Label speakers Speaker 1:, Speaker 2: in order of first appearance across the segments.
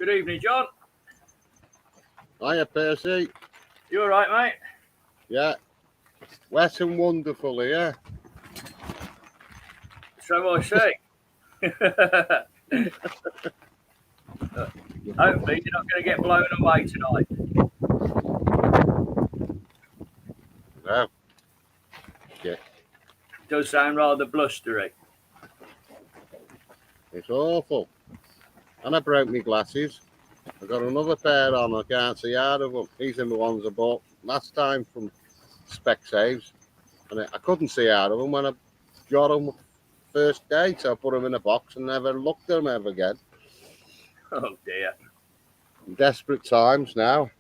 Speaker 1: Good evening, John.
Speaker 2: Hiya, Percy.
Speaker 1: You all right, mate?
Speaker 2: Yeah. Wet and wonderful here.
Speaker 1: So I say. Hopefully you're not going to get blown away tonight.
Speaker 2: No. Yeah.
Speaker 1: It does sound rather blustery.
Speaker 2: It's awful. And I broke my glasses. I've got another pair on. I can't see out of them. These are the ones I bought last time from Specsaves. And I couldn't see out of them when I got them first day. So I put them in a box and never looked at them ever again.
Speaker 1: Oh, dear.
Speaker 2: Desperate times now.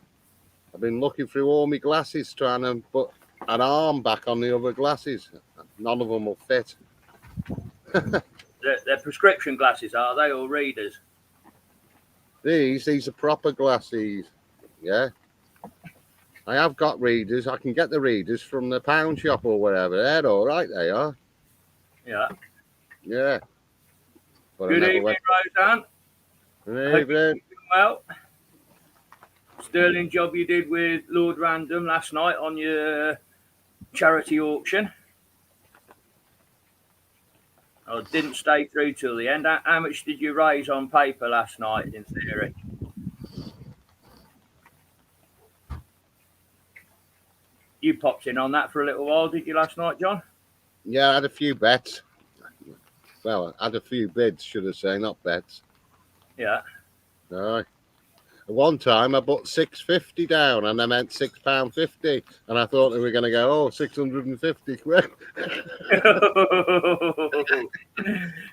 Speaker 2: I've been looking through all my glasses trying to put an arm back on the other glasses. None of them will fit.
Speaker 1: They're prescription glasses, are they, or readers?
Speaker 2: These are proper glasses. Yeah. I have got readers. I can get the readers from the pound shop or wherever. They're all right, they are.
Speaker 1: Yeah.
Speaker 2: Yeah. But
Speaker 1: Good evening, Roseanne.
Speaker 2: Good evening.
Speaker 1: Well, sterling job you did with Lord Random last night on your charity auction. I didn't stay through till the end. How much did you raise on paper last night, in theory? You popped in on that for a little while, did you, last night, John?
Speaker 2: Yeah, I had a few bets. Well, I had a few bids, should I say, not bets.
Speaker 1: Yeah.
Speaker 2: Aye. At one time, I put $6.50 down, and I meant £6.50, and I thought they were going to go, 650 quid.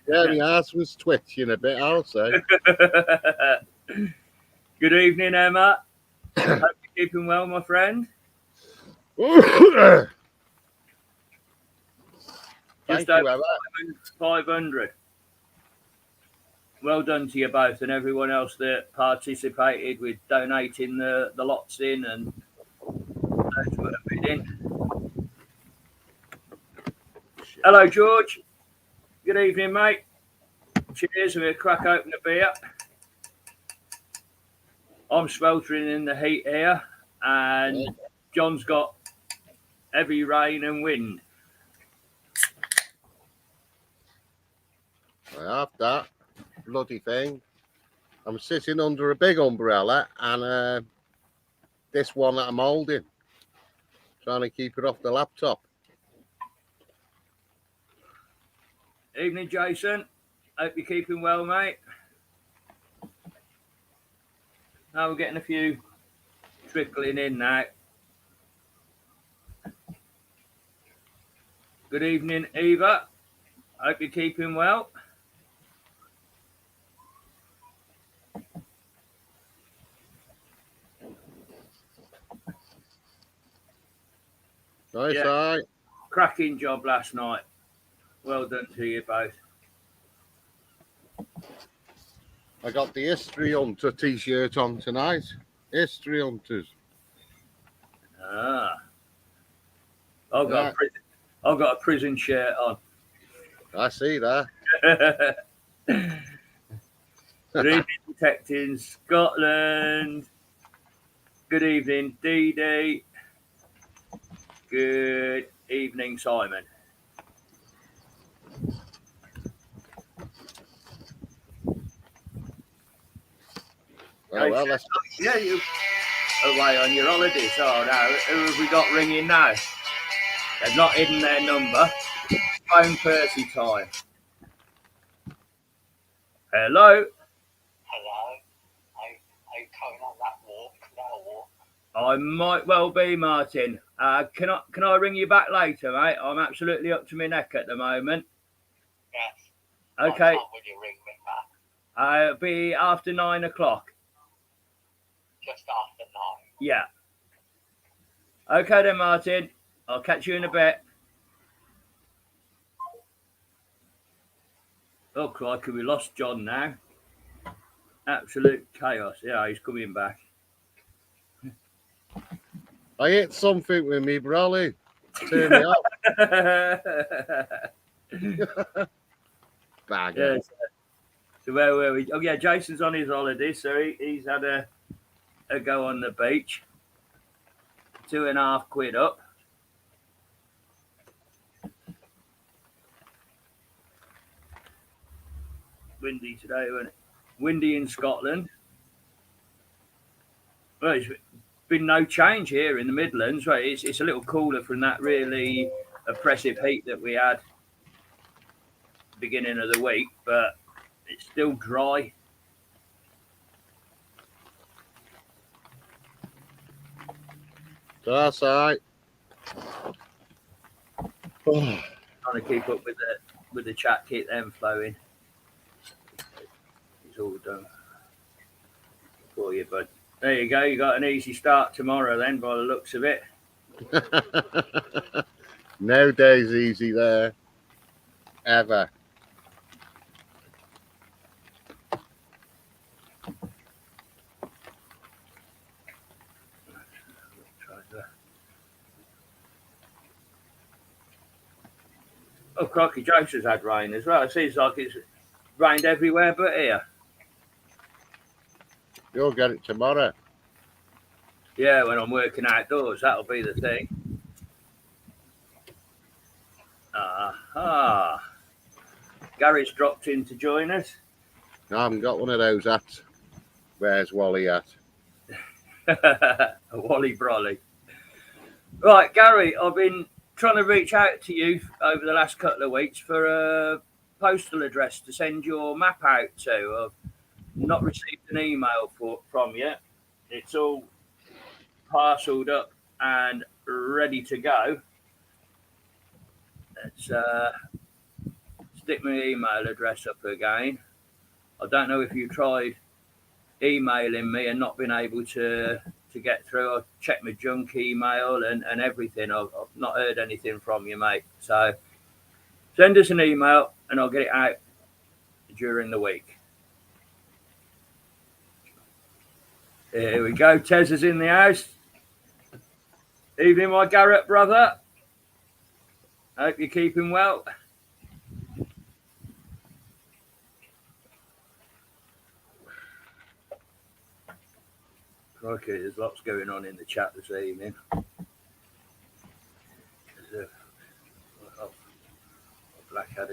Speaker 2: Yeah, my ass was twitching a bit, I'll say.
Speaker 1: Good evening, Emma. Hope you're keeping well, my friend. Just over 500. Well done to you both and everyone else that participated with donating the lots in and those who are bidding. Hello, George. Good evening, mate. Cheers. We'll crack open a beer. I'm sweltering in the heat here, and John's got heavy rain and wind.
Speaker 2: I have that bloody thing. I'm sitting under a big umbrella and this one that I'm holding, trying to keep it off the laptop.
Speaker 1: Evening, Jason. Hope you're keeping well, mate. Now we're getting a few trickling in now. Good evening, Eva. Hope you're keeping well.
Speaker 2: Nice, yeah.
Speaker 1: Cracking job last night. Well done to you both.
Speaker 2: I got the History Hunter t-shirt on tonight. History Hunters.
Speaker 1: Ah. I've got a prison shirt on.
Speaker 2: I see that.
Speaker 1: Good evening, Detecting Scotland. Good evening, Dee Dee. Good evening, Simon.
Speaker 2: Well, that's...
Speaker 1: Yeah, you away on your holidays. Oh, no. Who have we got ringing now? They've not hidden their number. John Percy time. Hello.
Speaker 3: Hello. Are you coming on that walk?
Speaker 1: I might well be, Martin. Can I ring you back later, mate? I'm absolutely up to my neck at the moment.
Speaker 3: Yes.
Speaker 1: Okay.
Speaker 3: What time will you ring me back?
Speaker 1: It'll be after 9 o'clock.
Speaker 3: Just after 9.
Speaker 1: Yeah. Okay then, Martin. I'll catch you in a bit. Oh, crikey, we lost John now. Absolute chaos. Yeah, he's coming back.
Speaker 2: I hit something with me, brolly. Turn me off.
Speaker 1: Yeah, it's where were we? Oh yeah, Jason's on his holiday, so he's had a go on the beach. £2.50 up. Windy today, wasn't it? Windy in Scotland. Well, it's been no change here in the Midlands. Right, it's a little cooler from that really oppressive heat that we had beginning of the week, but it's still dry.
Speaker 2: That's all right.
Speaker 1: Trying to keep up with the chat, keep them flowing. It's all done for you, bud. There you go. You got an easy start tomorrow, then, by the looks of it.
Speaker 2: No day's easy there, ever.
Speaker 1: Oh, crikey, Joseph's had rain as well. It seems like it's rained everywhere but here.
Speaker 2: You'll get it tomorrow.
Speaker 1: Yeah, when I'm working outdoors, that'll be the thing. Aha. Gary's dropped in to join us.
Speaker 2: I haven't got one of those hats. Where's Wally at?
Speaker 1: A Wally Brolly. Right, Gary, I've been trying to reach out to you over the last couple of weeks for a postal address to send your map out to. I've not received an email from you. It's all parcelled up and ready to go. Let's stick my email address up again. I don't know if you tried emailing me and not been able to get through. I've checked my junk email and everything. I've not heard anything from you, mate. So send us an email and I'll get it out during the week. Here we go. Tez is in the house. Evening, my Garrett brother. Hope you're keeping well. Okay, there's lots going on in the chat this evening.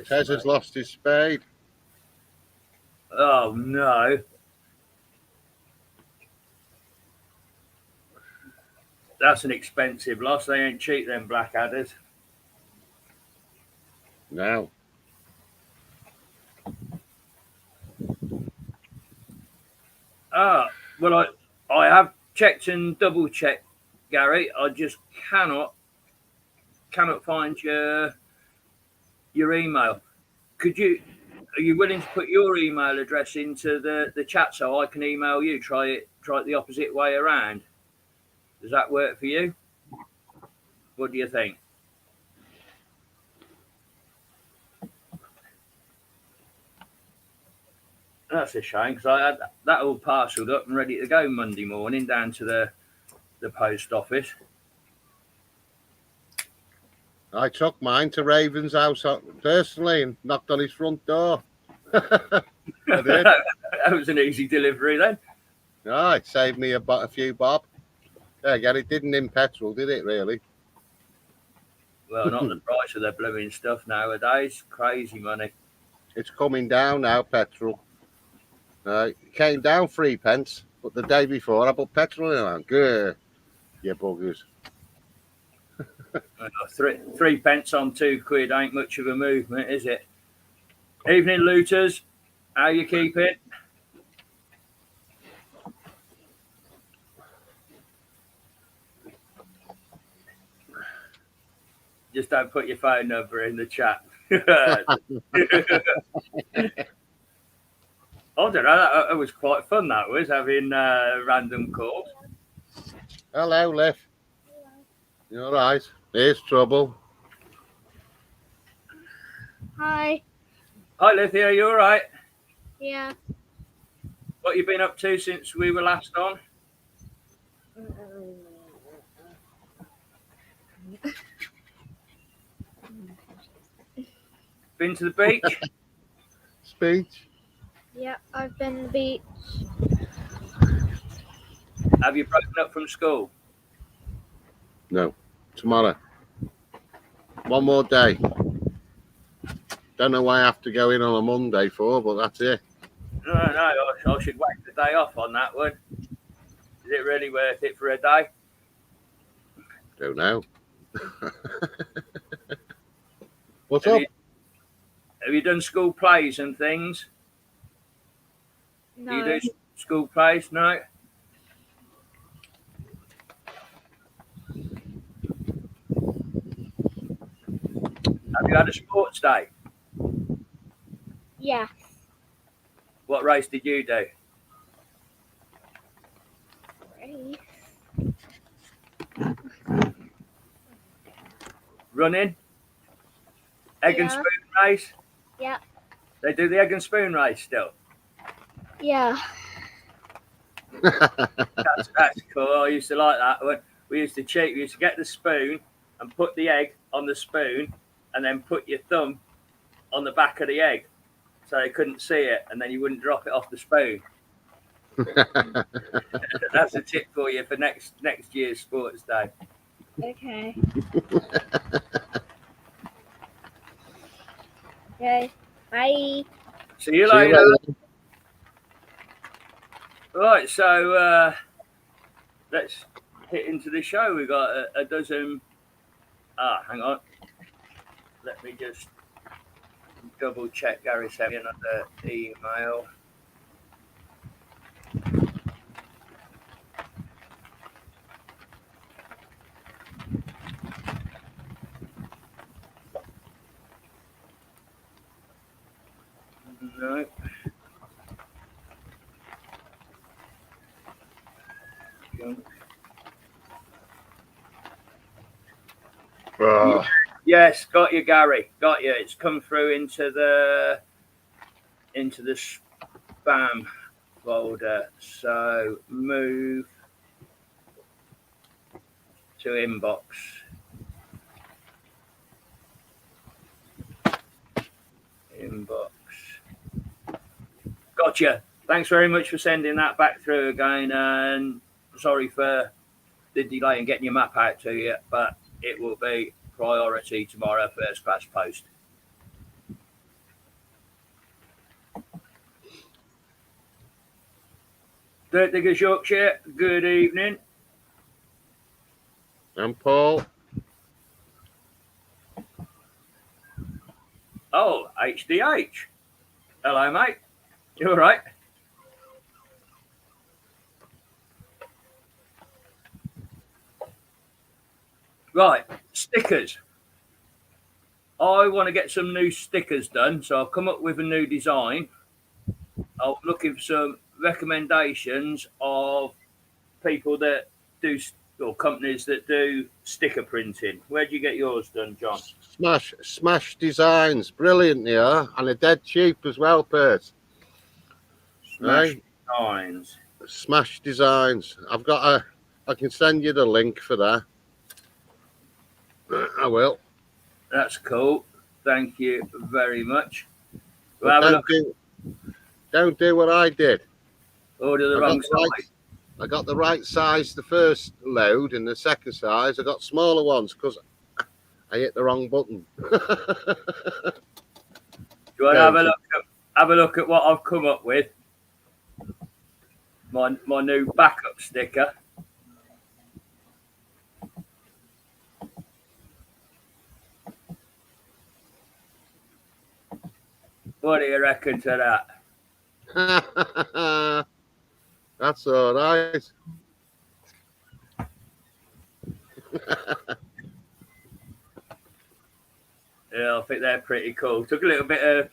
Speaker 2: Tez has lost his spade.
Speaker 1: Oh no. That's an expensive loss. They ain't cheap, them Blackadders.
Speaker 2: No.
Speaker 1: Well, I have checked and double checked, Gary. I just cannot find your email. Are you willing to put your email address into the chat so I can email you? Try it the opposite way around. Does that work for you? What do you think? That's a shame because I had that all parcelled up and ready to go Monday morning down to the post office.
Speaker 2: I took mine to Raven's house personally and knocked on his front door. I did.
Speaker 1: That was an easy delivery then.
Speaker 2: Oh, it saved me a few bob. There again, it didn't in petrol, did it, really?
Speaker 1: Well, not the price of the blooming stuff nowadays. Crazy money.
Speaker 2: It's coming down now, petrol. It came down 3p, but the day before I put petrol in it. Good, you buggers.
Speaker 1: 3p on £2 ain't much of a movement, is it? Evening, looters. How you keeping? Just don't put your phone number in the chat. I don't know. That was quite fun. That was having random calls.
Speaker 2: Hello, Liv. You all right? There's trouble.
Speaker 4: Hi.
Speaker 1: Hi, Lithia. You all right?
Speaker 4: Yeah.
Speaker 1: What you been up to since we were last on? Been to the beach?
Speaker 2: Speech.
Speaker 4: Yeah, I've been to the beach.
Speaker 1: Have you broken up from school?
Speaker 2: No, tomorrow. One more day. Don't know why I have to go in on a Monday for, but that's it.
Speaker 1: No, I should whack the day off on that one. Is it really worth it for a day?
Speaker 2: Don't know. What's
Speaker 1: Have
Speaker 2: up?
Speaker 1: Have you done school plays and things?
Speaker 4: No.
Speaker 1: Do you do school plays? No. Have you had a sports day?
Speaker 4: Yes.
Speaker 1: What race did you do?
Speaker 4: Race.
Speaker 1: Running? Egg and
Speaker 4: Yeah.
Speaker 1: spoon race?
Speaker 4: Yeah.
Speaker 1: They do the egg and spoon race still.
Speaker 4: Yeah.
Speaker 1: That's cool. I used to like that. When we used to cheat, we used to get the spoon and put the egg on the spoon and then put your thumb on the back of the egg so they couldn't see it and then you wouldn't drop it off the spoon. That's a tip for you for next year's sports day.
Speaker 4: Okay. Okay. Bye.
Speaker 1: See you
Speaker 2: See you
Speaker 1: later.
Speaker 2: later.
Speaker 1: Right, so let's hit into the show. We've got a dozen. Hang on. Let me just double check. Gary sent me another email. No.
Speaker 2: Oh,
Speaker 1: Yes, got you, Gary. Got you. It's come through into the spam folder. So move to inbox. Inbox. Gotcha. Thanks very much for sending that back through again. And sorry for the delay in getting your map out to you, but it will be priority tomorrow, first class post. Dirt Diggers Yorkshire, good evening.
Speaker 2: I'm Paul.
Speaker 1: Oh, HDH. Hello, mate. You all right? Right, stickers. I want to get some new stickers done, so I've come up with a new design. I'm looking for some recommendations of people that do, or companies that do sticker printing. Where do you get yours done, John?
Speaker 2: Smash Designs. Brilliant they are. And they're dead cheap as well, Percy.
Speaker 1: Smash
Speaker 2: Right?
Speaker 1: Designs.
Speaker 2: Smash Designs. I can send you the link for that. I will.
Speaker 1: That's cool. Thank you very much. We'll
Speaker 2: But
Speaker 1: have a look.
Speaker 2: don't do what I did.
Speaker 1: Order the wrong size.
Speaker 2: I got the right size the first load, and the second size I got smaller ones because I hit the wrong button.
Speaker 1: Do you want to have a look at what I've come up with? My new backup sticker. What do you reckon to that?
Speaker 2: That's all right.
Speaker 1: Yeah, I think they're pretty cool. Took a little bit of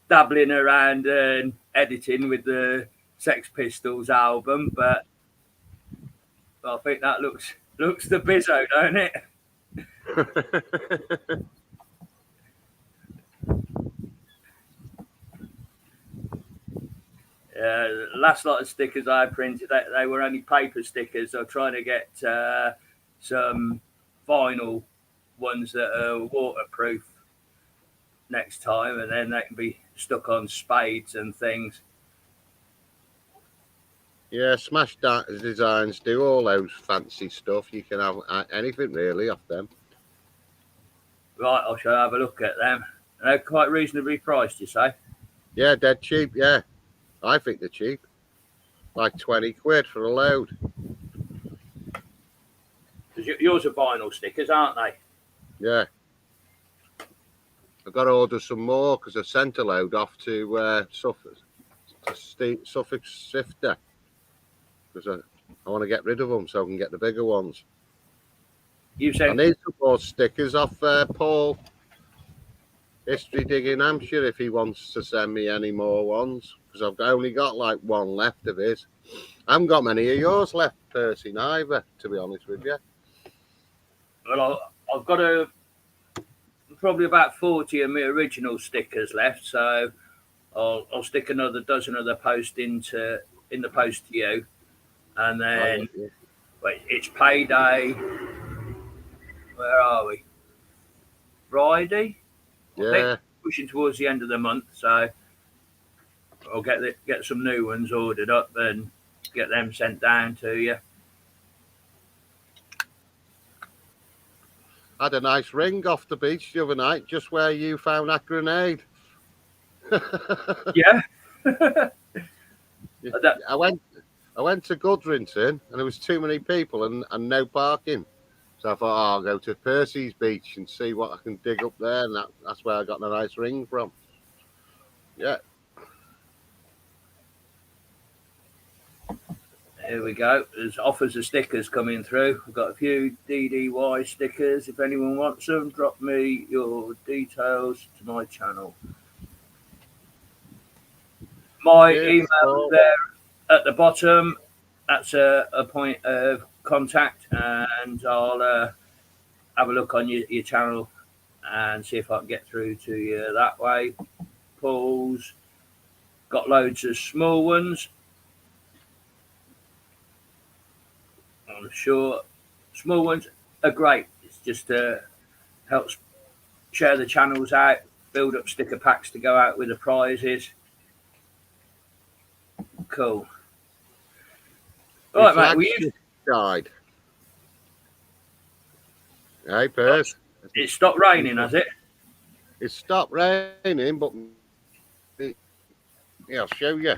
Speaker 1: dabbling around and editing with the Sex Pistols album, but I think that looks the bizzo, don't it? The last lot of stickers I printed, they were only paper stickers. I'm trying to get some vinyl ones that are waterproof next time, and then they can be stuck on spades and things.
Speaker 2: Yeah, Smash Designs do all those fancy stuff. You can have anything really off them.
Speaker 1: Right, I shall have a look at them. They're quite reasonably priced, you say?
Speaker 2: Yeah, dead cheap. Yeah, I think they're cheap. Like 20 quid for a load.
Speaker 1: Because yours are vinyl stickers, aren't they?
Speaker 2: Yeah. I've got to order some more because I sent a load off to Suffolk Sifter because I want to get rid of them so I can get the bigger ones.
Speaker 1: You
Speaker 2: I
Speaker 1: said
Speaker 2: need some more stickers off Paul History Digging Hampshire if he wants to send me any more ones because I've only got like one left of his. I haven't got many of yours left, Percy, neither, to be honest with you.
Speaker 1: well, I've got probably about 40 of my original stickers left, so I'll stick another dozen of the post in the post to you, and then wait, it's payday. Where are we? Friday. I
Speaker 2: Yeah.
Speaker 1: think pushing towards the end of the month, so I'll get some new ones ordered up and get them sent down to you.
Speaker 2: I had a nice ring off the beach the other night, just where you found that grenade.
Speaker 1: Yeah.
Speaker 2: I went to Godrington and there was too many people and no parking. So I thought, oh, I'll go to Percy's beach and see what I can dig up there. And that's where I got the nice ring from. Yeah.
Speaker 1: Here we go. There's offers of stickers coming through. I've got a few DDY stickers. If anyone wants them, drop me your details to my channel. My email there at the bottom. That's a point of contact, and I'll have a look on your channel and see if I can get through to you that way. Paul's got loads of small ones. I'm sure small ones are great. It's just helps share the channels out, build up sticker packs to go out with the prizes. Cool. All right, mate.
Speaker 2: Died. Hey, Perth.
Speaker 1: It stopped raining, has it?
Speaker 2: It stopped raining, but yeah, I'll show you.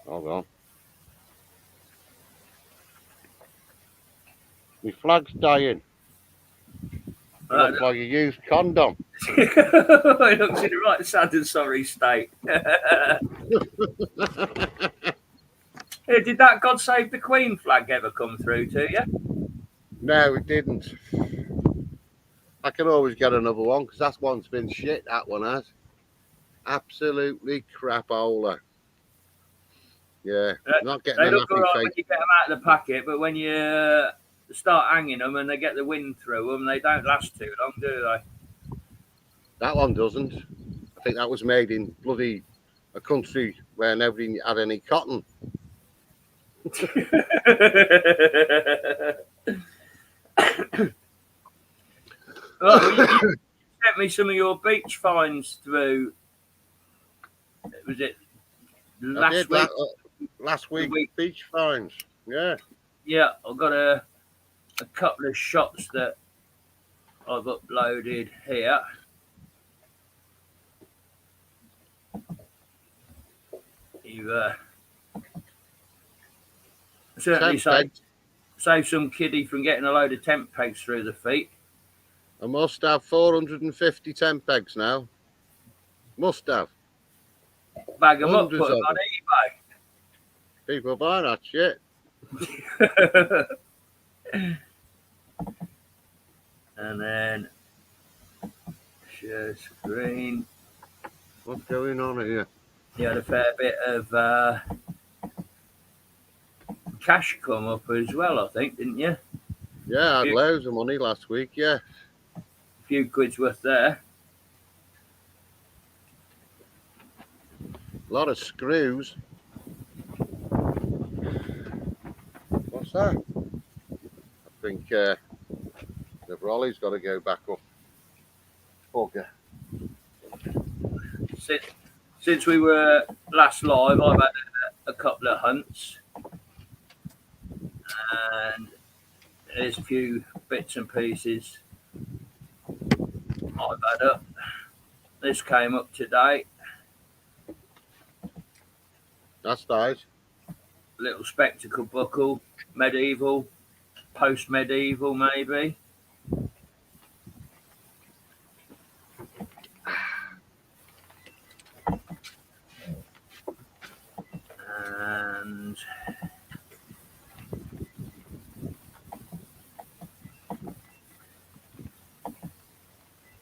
Speaker 2: Hold on. My flag's dying. It looks like a used condom.
Speaker 1: It looks in a right sad and sorry state. Hey, did that God Save the Queen flag ever come through to you?
Speaker 2: No, it didn't. I can always get another one because that one's been shit. That one has. Absolutely crapola. Yeah, not getting
Speaker 1: they
Speaker 2: a
Speaker 1: look
Speaker 2: nappy
Speaker 1: all right
Speaker 2: face.
Speaker 1: when you get them out of the packet, but when you start hanging them and they get the wind through them, they don't last too long, do they?
Speaker 2: That one doesn't. I think that was made in bloody a country where nobody had any cotton.
Speaker 1: Well, you sent me some of your beach finds through. Was it last week?
Speaker 2: Last week, beach finds. Yeah.
Speaker 1: Yeah, I've got a couple of shots that I've uploaded here. You've certainly saved some kiddie from getting a load of tent pegs through the feet.
Speaker 2: I must have 450 tent pegs now. Must have.
Speaker 1: Bag them up, put them on eBay.
Speaker 2: People buy that shit.
Speaker 1: And then share screen.
Speaker 2: What's going on here?
Speaker 1: You had a fair bit of cash come up as well, I think, didn't you?
Speaker 2: Yeah, I had loads of money last week, yeah.
Speaker 1: A few quid's worth there.
Speaker 2: A lot of screws. What's that? I think the brolly's got to go back up. Bugger.
Speaker 1: since we were last live, I've had a couple of hunts, and there's a few bits and pieces I've had up. This came up today.
Speaker 2: That's nice.
Speaker 1: Little spectacle buckle, medieval, post-medieval maybe. And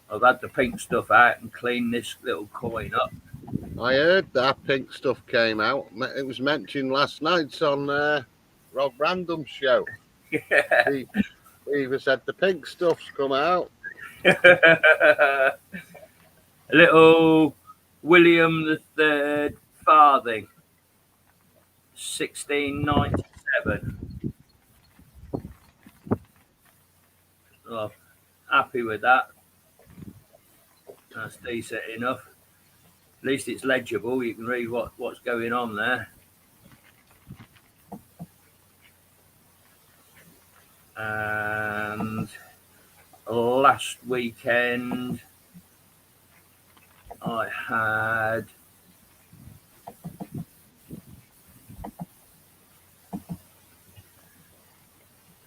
Speaker 1: I've had the pink stuff out and cleaned this little coin up.
Speaker 2: I heard that pink stuff came out. It was mentioned last night on Rob Random's show.
Speaker 1: Yeah.
Speaker 2: He even said the pink stuff's come out.
Speaker 1: A little William III farthing, 1697. Oh, happy with that. That's decent enough. At least it's legible. You can read what's going on there. And last weekend I had a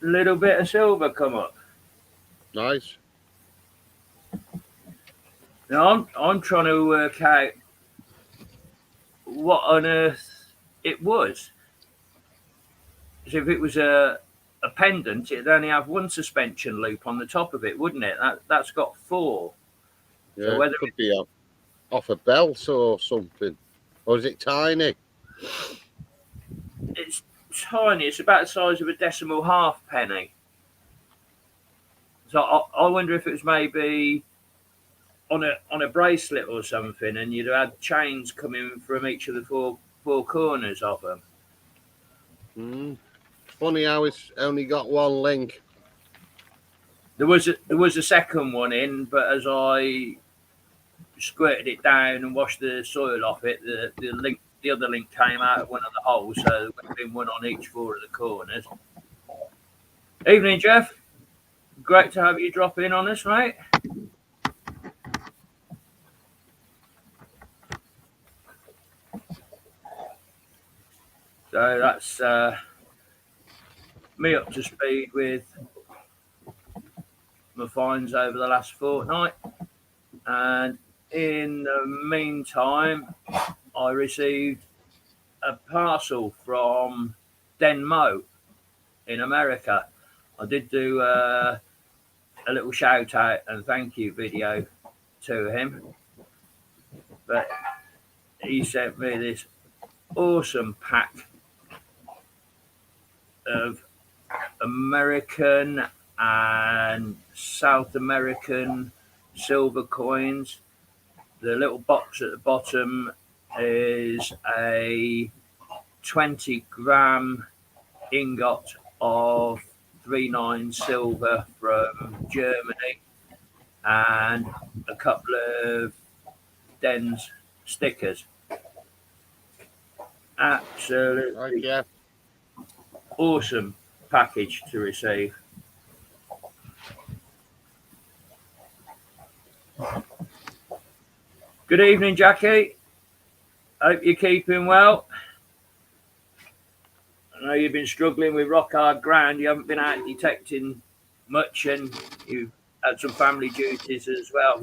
Speaker 1: little bit of silver come up.
Speaker 2: Nice.
Speaker 1: Now I'm trying to work out what on earth it was. So if it was a pendant, it'd only have one suspension loop on the top of it, wouldn't it? That's got four.
Speaker 2: Yeah,
Speaker 1: So whether
Speaker 2: it could be off a belt or something. Or is it tiny?
Speaker 1: it's tiny, it's about the size of a decimal halfpenny. So I wonder if it was maybe on a bracelet or something, and you'd have had chains coming from each of the four corners of them.
Speaker 2: Funny how it's only got one link.
Speaker 1: There was a second one in, but as I squirted it down and washed the soil off it, the other link came out of one of the holes, so there would have been one on each four of the corners. Evening, Jeff. Great to have you drop in on us, mate. So that's me up to speed with my finds over the last fortnight. And in the meantime, I received a parcel from Denmo in America. I did do a little shout out and thank you video to him. But he sent me this awesome pack of American and South American silver coins. The little box at the bottom is a 20-gram ingot of 3/9 silver from Germany and a couple of Den's stickers. Absolutely awesome package to receive. Good evening, Jackie. Hope you're keeping well. I know you've been struggling with rock hard ground. You haven't been out detecting much, and you've had some family duties as well.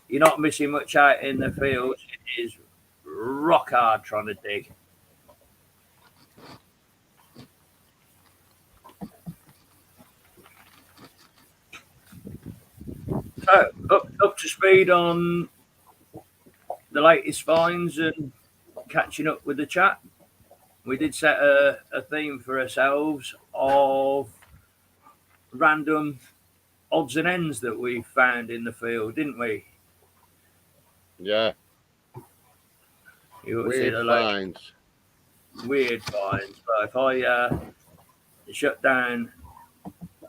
Speaker 1: You're not missing much out in the fields. It is rock hard trying to dig. So up to speed on the latest finds and catching up with the chat. We did set a theme for ourselves of random odds and ends that we found in the field, didn't we?
Speaker 2: Yeah.
Speaker 1: Weird finds. Weird finds. But if I shut down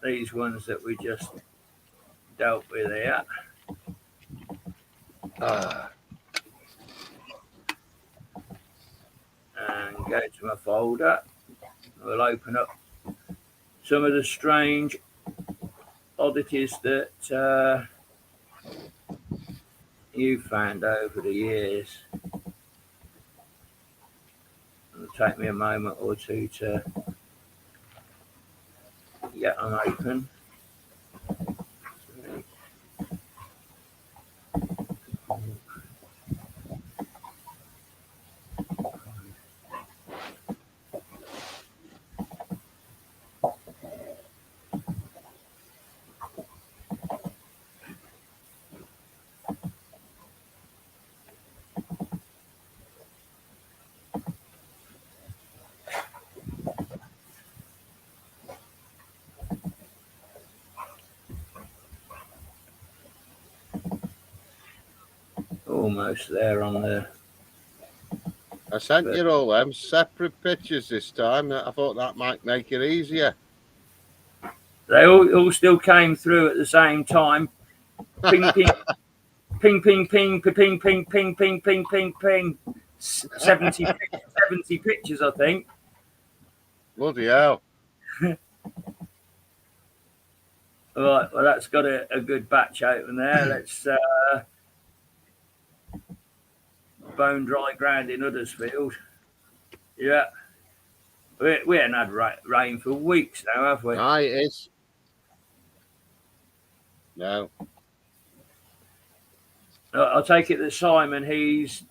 Speaker 1: these ones that we just dealt with here. Go to my folder. We'll open up some of the strange oddities that you found over the years. It'll take me a moment or two to get them open. Almost there on the.
Speaker 2: I sent you all them separate pictures this time. I thought that might make it easier.
Speaker 1: They all still came through at the same time. Ping, ping, ping, ping, ping, ping, ping, ping, ping, ping, ping, ping. 70 pictures, I think.
Speaker 2: Bloody hell.
Speaker 1: All right, well, that's got a good batch open there. Let's bone dry ground in Huddersfield. Yeah. We haven't had rain for weeks now, have we?
Speaker 2: Aye, it is. No.
Speaker 1: I'll take it that Simon, he's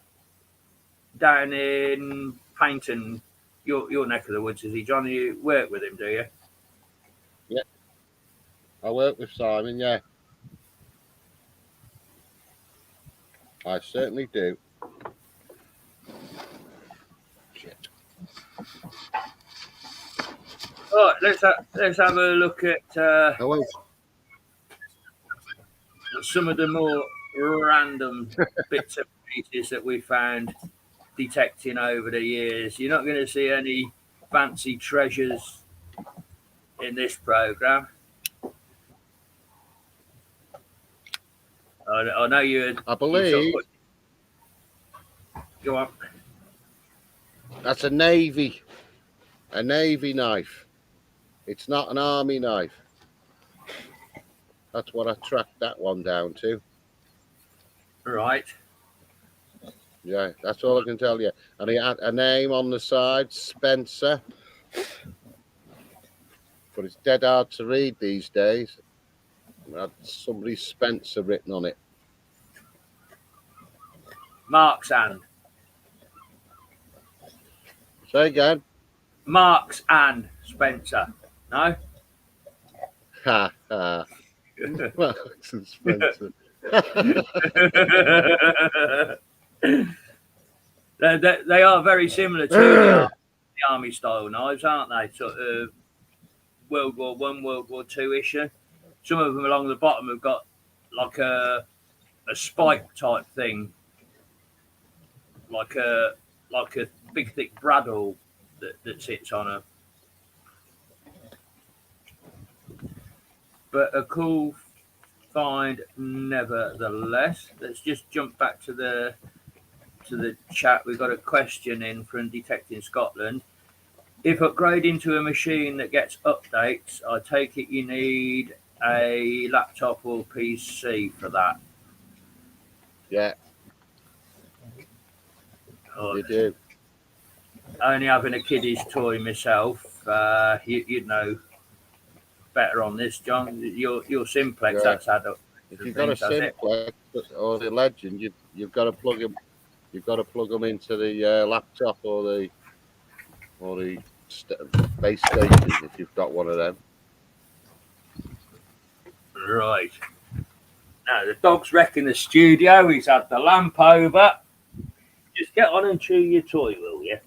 Speaker 1: down in Paynton, your neck of the woods, is he? John, you work with him, do you?
Speaker 2: Yeah. I work with Simon, yeah. I certainly do. Shit.
Speaker 1: All right, let's have a look at some of the more random bits and pieces that we found detecting over the years. You're not going to see any fancy treasures in this program. I know you.
Speaker 2: I believe.
Speaker 1: Go on.
Speaker 2: That's a navy knife. It's not an army knife. That's what I tracked that one down to.
Speaker 1: Right.
Speaker 2: Yeah, that's all I can tell you. And he had a name on the side, Spencer. But it's dead hard to read these days. It had somebody's Spencer written on it.
Speaker 1: Mark's and.
Speaker 2: Say again.
Speaker 1: Mark's and Spencer. No?
Speaker 2: Ha ha. Marks and Spencer.
Speaker 1: They are very similar to the army style knives, aren't they? Sort of World War One, World War Two issue. Some of them along the bottom have got like a spike type thing, like a big thick bradawl that sits on a. But a cool find nevertheless. Let's just jump back to the chat. We've got a question in from Detecting Scotland. If upgrading to a machine that gets updates, I take it you need a laptop or PC for that.
Speaker 2: Yeah. You do.
Speaker 1: Only having a kiddie's toy myself, you'd know better on this, John. Your Simplex, that's had up.
Speaker 2: If you've got a Simplex or the Legend, you've got to plug them. You've got to plug them into the laptop or the base station if you've got one of them.
Speaker 1: Right. Now the dog's wrecking the studio. He's had the lamp over. Just get on and chew your toy, will you?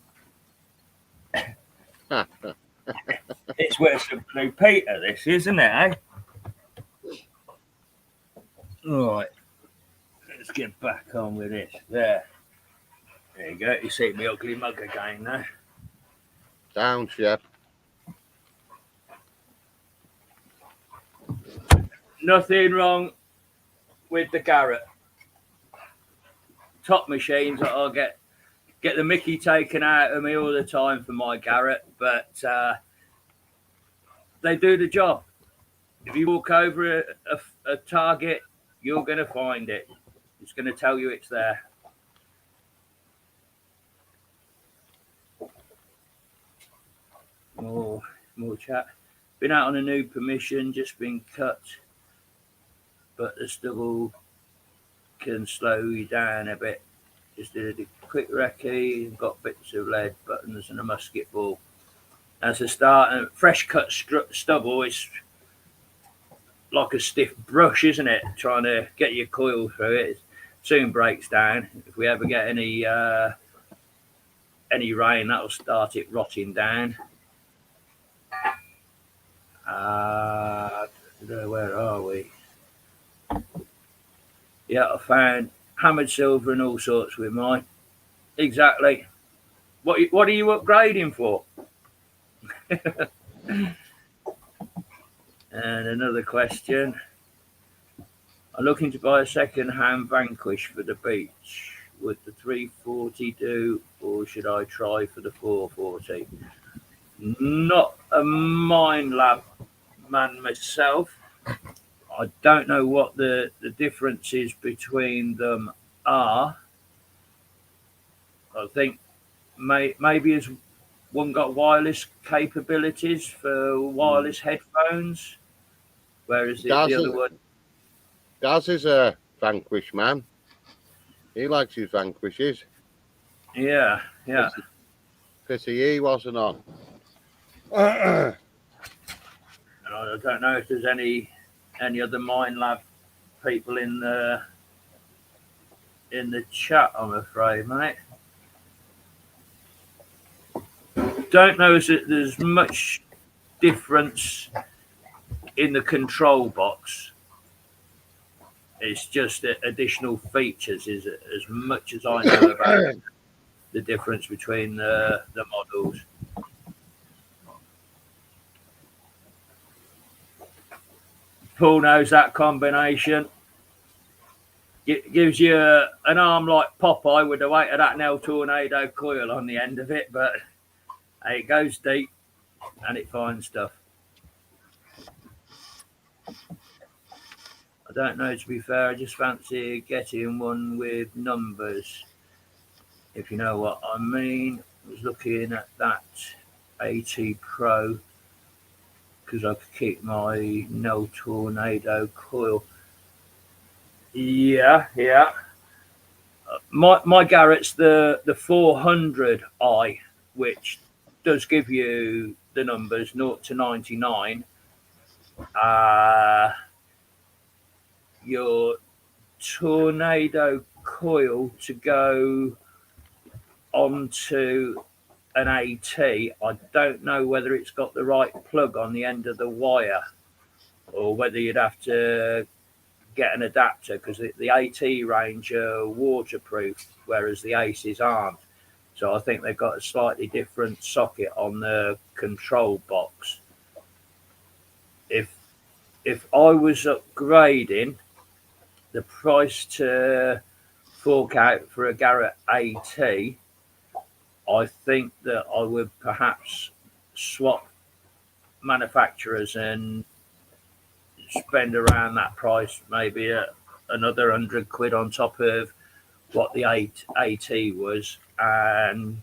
Speaker 1: It's worse than Blue Peter, this, isn't it, eh? Right. Let's get back on with it. There you go. You see me ugly mug again now.
Speaker 2: Down, Shep.
Speaker 1: Nothing wrong with the Garrett. Top machines that I'll get get the mickey taken out of me all the time for my Garrett, but they do the job. If you walk over a target, you're going to find it. It's going to tell you it's there. More chat. Been out on a new permission, just been cut, but the stubble can slow you down a bit. Just did a quick recce, got bits of lead, buttons, and a musket ball. As a start, and fresh cut stubble is like a stiff brush, isn't it? Trying to get your coil through it. It soon breaks down. If we ever get any rain, that'll start it rotting down. Where are we? Yeah, I found hammered silver and all sorts with mine. Exactly. What are you upgrading for? And another question. I'm looking to buy a second-hand Vanquish for the beach. Would the 340 do, or should I try for the 440? Not a Mine Lab man myself. I don't know what the differences between them are. I think maybe has one got wireless capabilities for wireless headphones, whereas the other one.
Speaker 2: Daz is a Vanquish man. He likes his Vanquishes.
Speaker 1: Yeah.
Speaker 2: Pity he wasn't on.
Speaker 1: And I don't know if there's any other Mine Lab people in the chat, I'm afraid, mate. Don't know if there's much difference in the control box. It's just additional features is as much as I know about the difference between the models. Paul knows that combination. It gives you an arm like Popeye with the weight of that Nell Tornado coil on the end of it, but it goes deep and it finds stuff. I don't know, to be fair. I just fancy getting one with numbers, if you know what I mean. I was looking at that AT Pro because I could keep my Nell Tornado coil. Yeah. My Garrett's the 400i, which does give you the numbers 0 to 99. Your Tornado coil to go onto an AT, I don't know whether it's got the right plug on the end of the wire or whether you'd have to get an adapter, because the AT range are waterproof, whereas the Aces aren't. So I think they've got a slightly different socket on the control box. If I was upgrading, the price to fork out for a Garrett AT, I think that I would perhaps swap manufacturers and spend around that price, maybe another £100 on top of what the AT was, and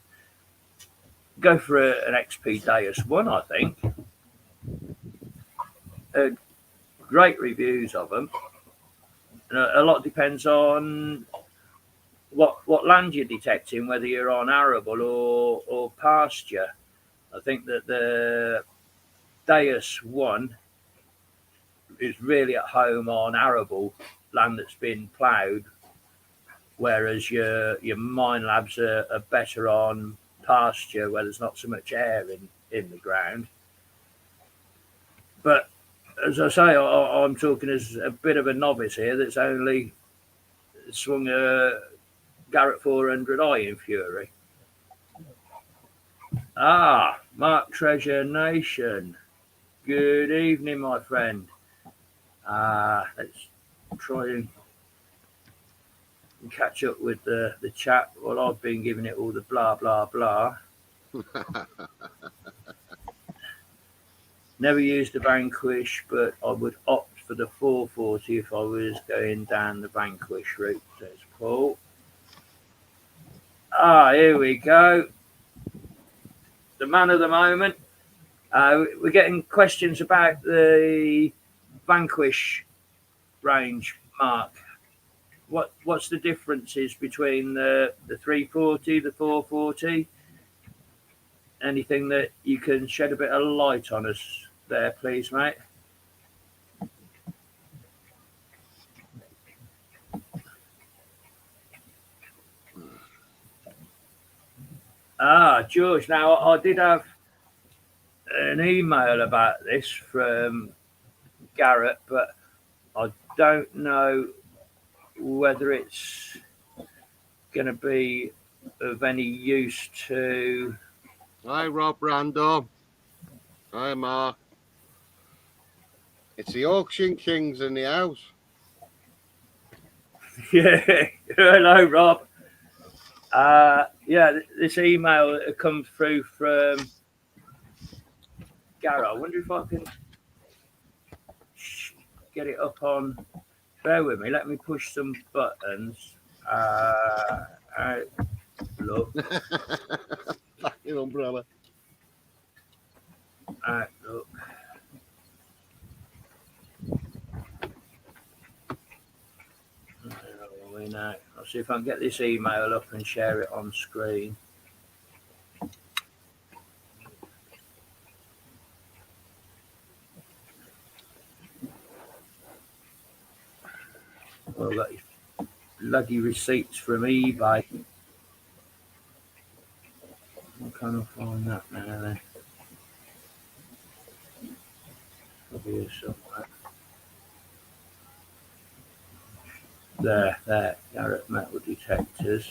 Speaker 1: go for an XP Deus 1, I think. Great reviews of them. And a lot depends on what land you're detecting, whether you're on arable or pasture. I think that the Deus 1 is really at home on arable land that's been ploughed, whereas your Mine Labs are better on pasture where there's not so much air in the ground. But as I say, I'm talking as a bit of a novice here that's only swung a Garrett 400i in Fury. Mark Treasure Nation. Good evening, my friend. Let's try and catch up with the chat while I've been giving it all the blah blah blah. Never used the Vanquish, but I would opt for the 440 if I was going down the Vanquish route, says Paul. Here we go. The man of the moment. We're getting questions about the Vanquish range, Mark. What's the differences between the 340, the 440? Anything that you can shed a bit of light on us there, please, mate? George, now I did have an email about this from Garrett, but I don't know whether it's going to be of any use to...
Speaker 2: Hi, Rob Random. Hi, Mark. It's the Auction Kings in the house.
Speaker 1: Yeah, hello, Rob. This email comes through from Garrett. I wonder if I can get it up on... Bear with me. Let me push some buttons. Look.
Speaker 2: Fucking umbrella.
Speaker 1: Look. Now. I'll see if I can get this email up and share it on screen. Well, I've got bloody receipts from eBay. How can I find that now then? Probably here somewhere. There, Garrett metal detectors.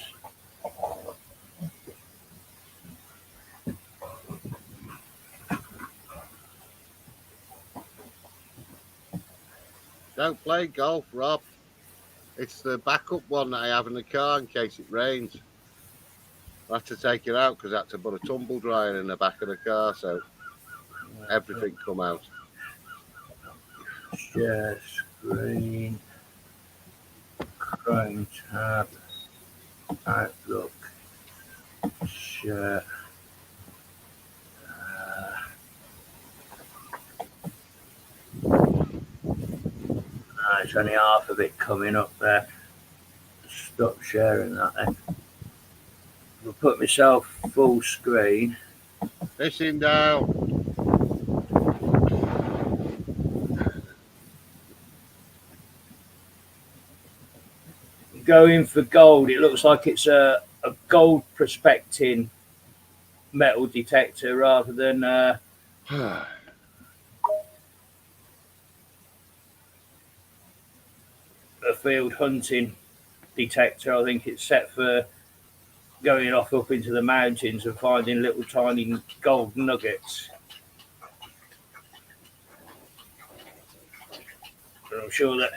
Speaker 2: Don't play golf, Rob. It's the backup one that I have in the car in case it rains. I have to take it out because I had to put a tumble dryer in the back of the car, so everything come out.
Speaker 1: Share screen. Chrome tab. Outlook. Share. It's only half of it coming up there. Stop sharing that then. I'll put myself full screen.
Speaker 2: Fishing down.
Speaker 1: Going for gold. It looks like it's a gold prospecting metal detector rather than a field hunting detector. I think it's set for going off up into the mountains and finding little tiny gold nuggets. And I'm sure that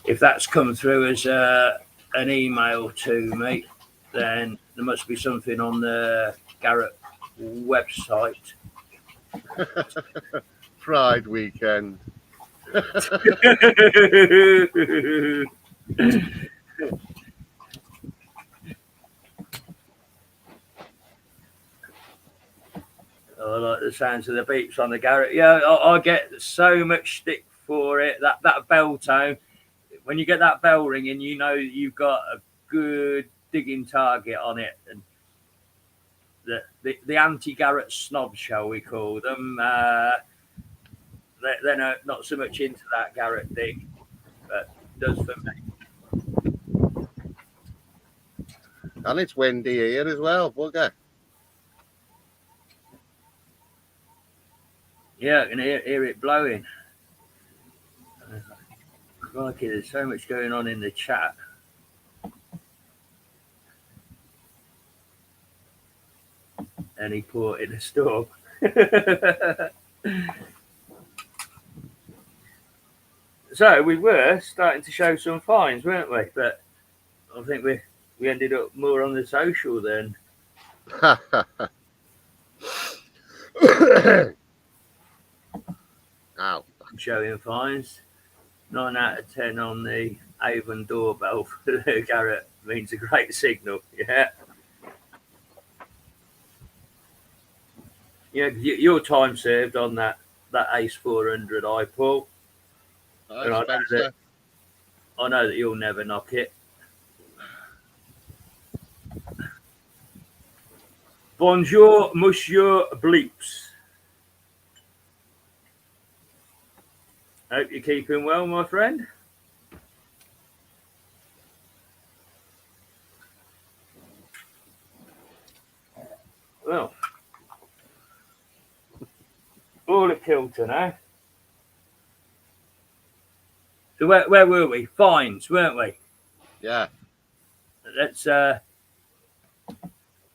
Speaker 1: if that's come through as an email to me, then there must be something on the Garrett website.
Speaker 2: Pride weekend. I like the sounds of the beeps on the Garrett. Yeah, I get so much stick for it. That bell tone. When you get that bell ringing, you know you've got a good digging target on it. And the anti-Garrett snobs, shall we call them, they're not so much into that Garrett dig, but does for me. And it's windy here as well, bugger.
Speaker 1: Yeah, I can hear it blowing. Crikey, there's so much going on in the chat. Any port in a storm. So we were starting to show some finds, weren't we? But I think we ended up more on the social then.
Speaker 2: Ow.
Speaker 1: Showing fines. 9 out of 10 on the Avon doorbell for Garrett means a great signal. Yeah. Yeah, your time served on that Ace 400 I Paul.
Speaker 2: Hi,
Speaker 1: And
Speaker 2: Spencer.
Speaker 1: I know that you'll never knock it. Bonjour, Monsieur Bleeps. Hope you're keeping well, my friend. Well, all a kilter now. So where were we? Fines, weren't we?
Speaker 2: Yeah.
Speaker 1: Let's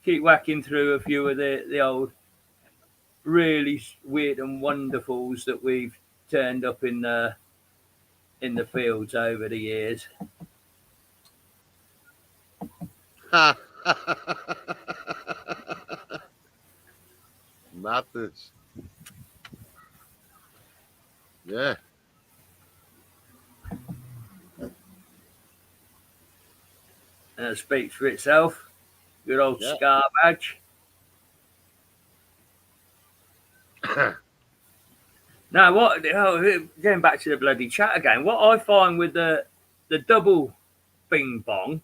Speaker 1: keep whacking through a few of the old really weird and wonderfuls that we've turned up in the fields over the years.
Speaker 2: Madness. Yeah.
Speaker 1: And it speaks for itself. Good old
Speaker 2: Yeah.
Speaker 1: scar badge. Now, going back to the bloody chat again, what I find with the double bing bong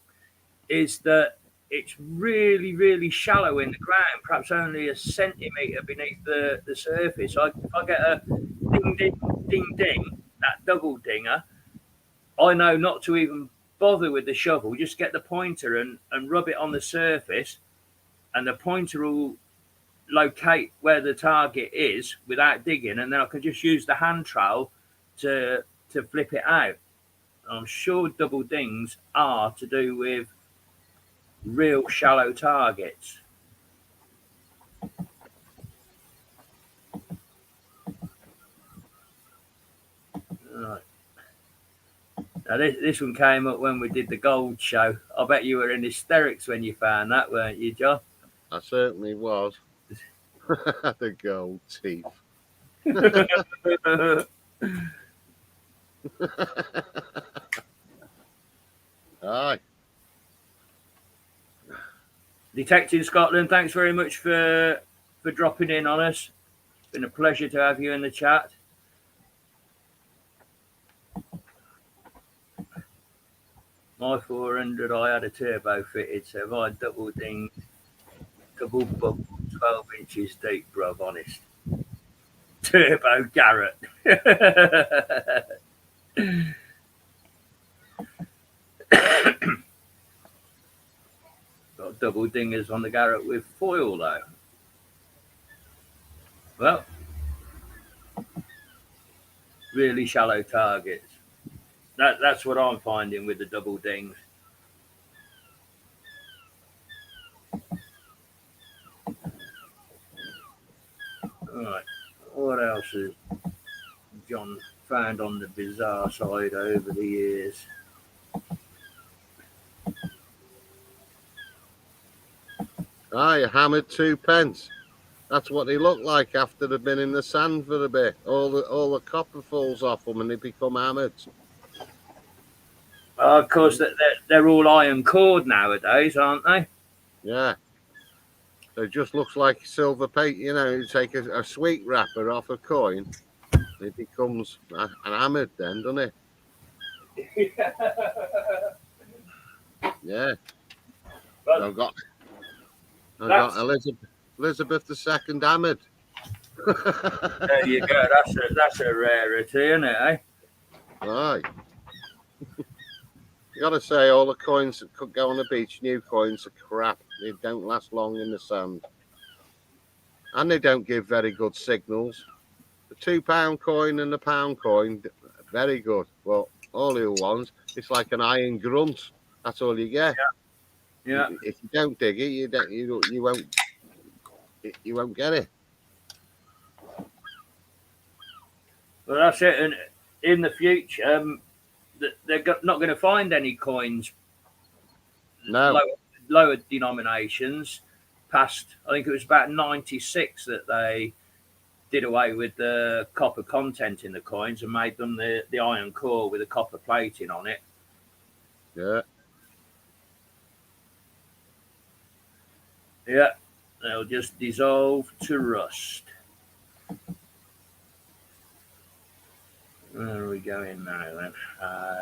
Speaker 1: is that it's really, really shallow in the ground, perhaps only a centimetre beneath the surface. If I get a ding, ding, ding, ding, that double dinger, I know not to even bother with the shovel, just get the pointer and rub it on the surface, and the pointer will locate where the target is without digging, and then I can just use the hand trowel to flip it out. I'm sure double dings are to do with real shallow targets. Right. Now this one came up when we did the gold show. I bet you were in hysterics when you found that, weren't you, John?
Speaker 2: I certainly was. The gold teeth. Aye.
Speaker 1: Detective Scotland, thanks very much for dropping in on us. It's been a pleasure to have you in the chat. My 400, I had a turbo fitted, so if I double dinged, double bubble, 12 inches deep, bruv, honest. Turbo Garrett. Got double dingers on the Garrett with foil, though. Well, really shallow targets. That's what I'm finding with the double dings. All right, what else has John found on the bizarre side over the years?
Speaker 2: Aye, hammered 2 pence. That's what they look like after they've been in the sand for a bit. All the copper falls off them and they become hammered.
Speaker 1: Of course, they're all iron cord nowadays, aren't they?
Speaker 2: Yeah. So it just looks like silver paint. You know, you take a sweet wrapper off a coin, it becomes an hammered then, doesn't it? Yeah.
Speaker 1: But
Speaker 2: I've got Elizabeth II hammered.
Speaker 1: there you go. That's a rarity, isn't it? Eh?
Speaker 2: Right. You got to say, all the coins that could go on the beach, new coins, are crap. They don't last long in the sand, and they don't give very good signals. The £2 coin and the £1 coin, very good. But all the other ones, it's like an iron grunt. That's all you get.
Speaker 1: Yeah.
Speaker 2: If you don't dig it, you won't get it.
Speaker 1: Well, that's it. And in the future, they're not going to find any coins
Speaker 2: No.
Speaker 1: lower denominations past. I think it was about 96 that they did away with the copper content in the coins and made them the iron core with a copper plating on it.
Speaker 2: Yeah.
Speaker 1: Yeah, they'll just dissolve to rust. Where are we going now then?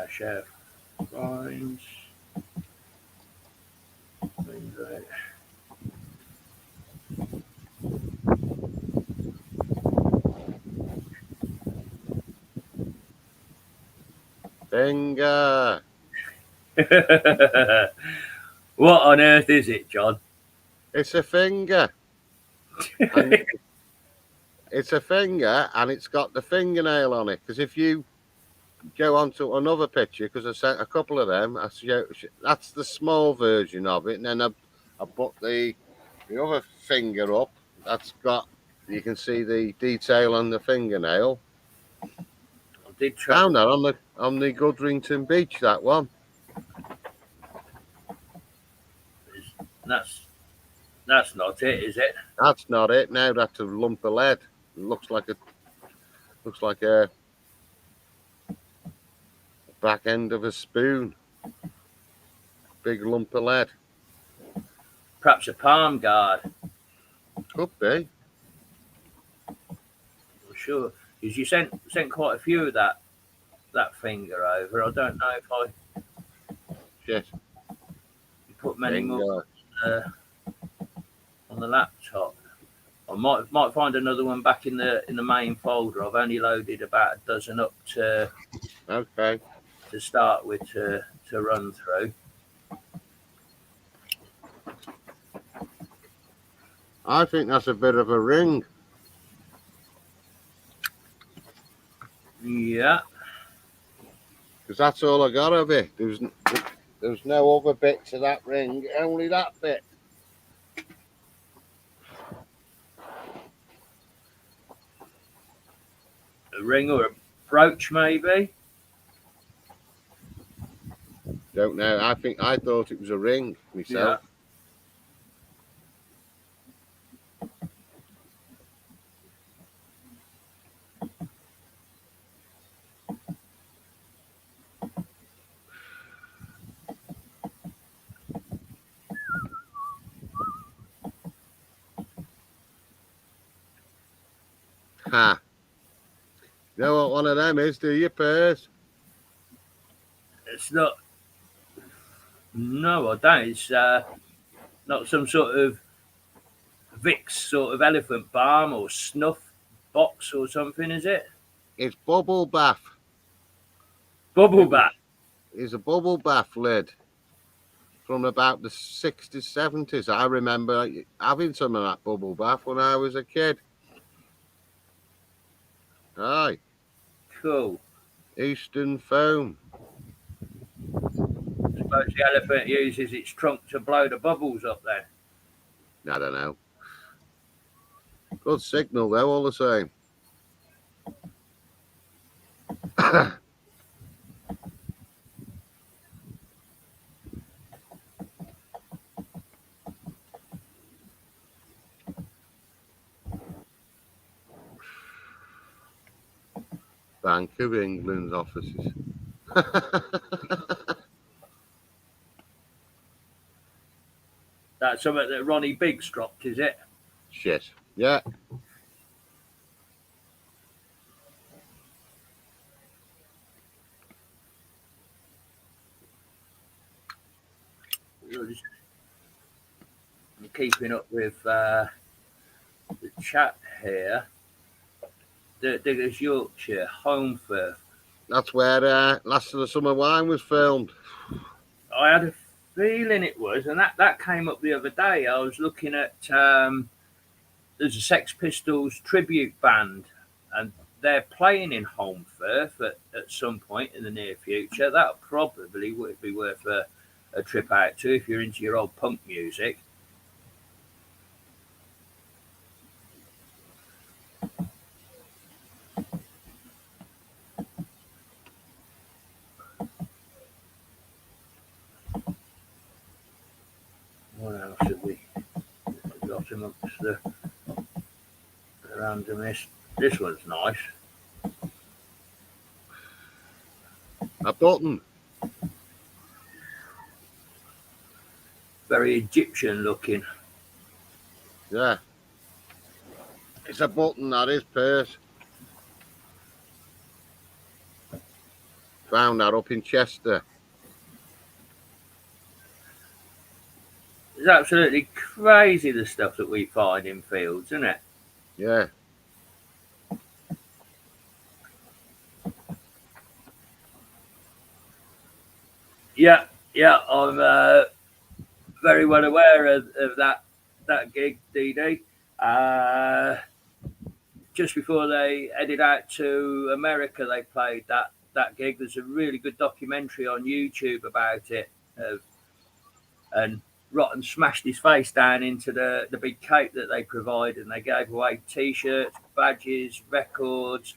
Speaker 1: Share finds.
Speaker 2: Finger.
Speaker 1: What on earth is it, John?
Speaker 2: It's a finger. And it's a finger, and it's got the fingernail on it. Because if you go on to another picture, because I sent a couple of them, that's the small version of it. And then I put the other finger up. That's got, you can see the detail on the fingernail.
Speaker 1: I did try.
Speaker 2: Found that on the Goodrington beach, that one.
Speaker 1: That's not it, is it?
Speaker 2: That's not it. Now that's a lump of lead. It looks like a back end of a spoon. Big lump of lead.
Speaker 1: Perhaps a palm guard.
Speaker 2: Could be.
Speaker 1: I'm sure. Because you sent quite a few of that finger over. I don't know if I
Speaker 2: Shit.
Speaker 1: put many
Speaker 2: Finger.
Speaker 1: more on the laptop. I might find another one back in the main folder. I've only loaded about a dozen up to start with to run through.
Speaker 2: I think that's a bit of a ring.
Speaker 1: Yeah.
Speaker 2: Because that's all I got of it. There's no other bit to that ring, only that bit.
Speaker 1: A ring or a brooch, maybe?
Speaker 2: Don't know. I thought it was a ring myself.
Speaker 1: Yeah.
Speaker 2: Ha. You know what one of them is, do you, Purse?
Speaker 1: It's not. No, I don't. It's not some sort of Vicks sort of elephant balm or snuff box or something, is it?
Speaker 2: It's bubble bath.
Speaker 1: Bubble bath.
Speaker 2: It's a bubble bath lid from about the 60s, 70s. I remember having some of that bubble bath when I was a kid. Aye.
Speaker 1: Cool.
Speaker 2: Eastern foam.
Speaker 1: Suppose the elephant uses its trunk to blow the bubbles up then.
Speaker 2: I don't know. Good signal though, all the same. Bank of England's offices.
Speaker 1: That's something that Ronnie Biggs dropped, is it?
Speaker 2: Shit. Yeah.
Speaker 1: I'm keeping up with the chat here. Diggers Yorkshire, Holmfirth.
Speaker 2: That's where Last of the Summer Wine was filmed.
Speaker 1: I had a feeling it was, and that came up the other day. I was looking at there's a Sex Pistols tribute band, and they're playing in Holmfirth at some point in the near future. That probably would be worth a trip out to if you're into your old punk music. else have we got amongst the randomness? This one's nice.
Speaker 2: A button.
Speaker 1: Very Egyptian looking.
Speaker 2: Yeah. It's a button, that is, Perce. Found that up in Chester.
Speaker 1: It's absolutely crazy the stuff that we find in fields, isn't it?
Speaker 2: Yeah.
Speaker 1: Yeah, I'm very well aware of that gig, DD. Just before they headed out to America, they played that gig. There's a really good documentary on YouTube about it, and Rotten smashed his face down into the big cake that they provided, and they gave away T-shirts, badges, records,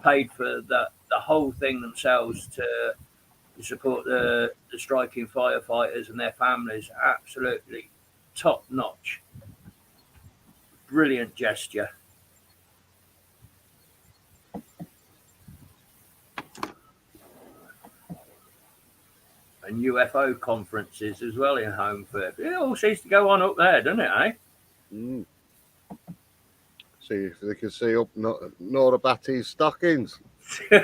Speaker 1: paid for the whole thing themselves to support the striking firefighters and their families. Absolutely top notch, brilliant gesture. And UFO conferences as well in home first. It all seems to go on up there, doesn't it, eh?
Speaker 2: Mm. See if they can see up Nora Batty's stockings. I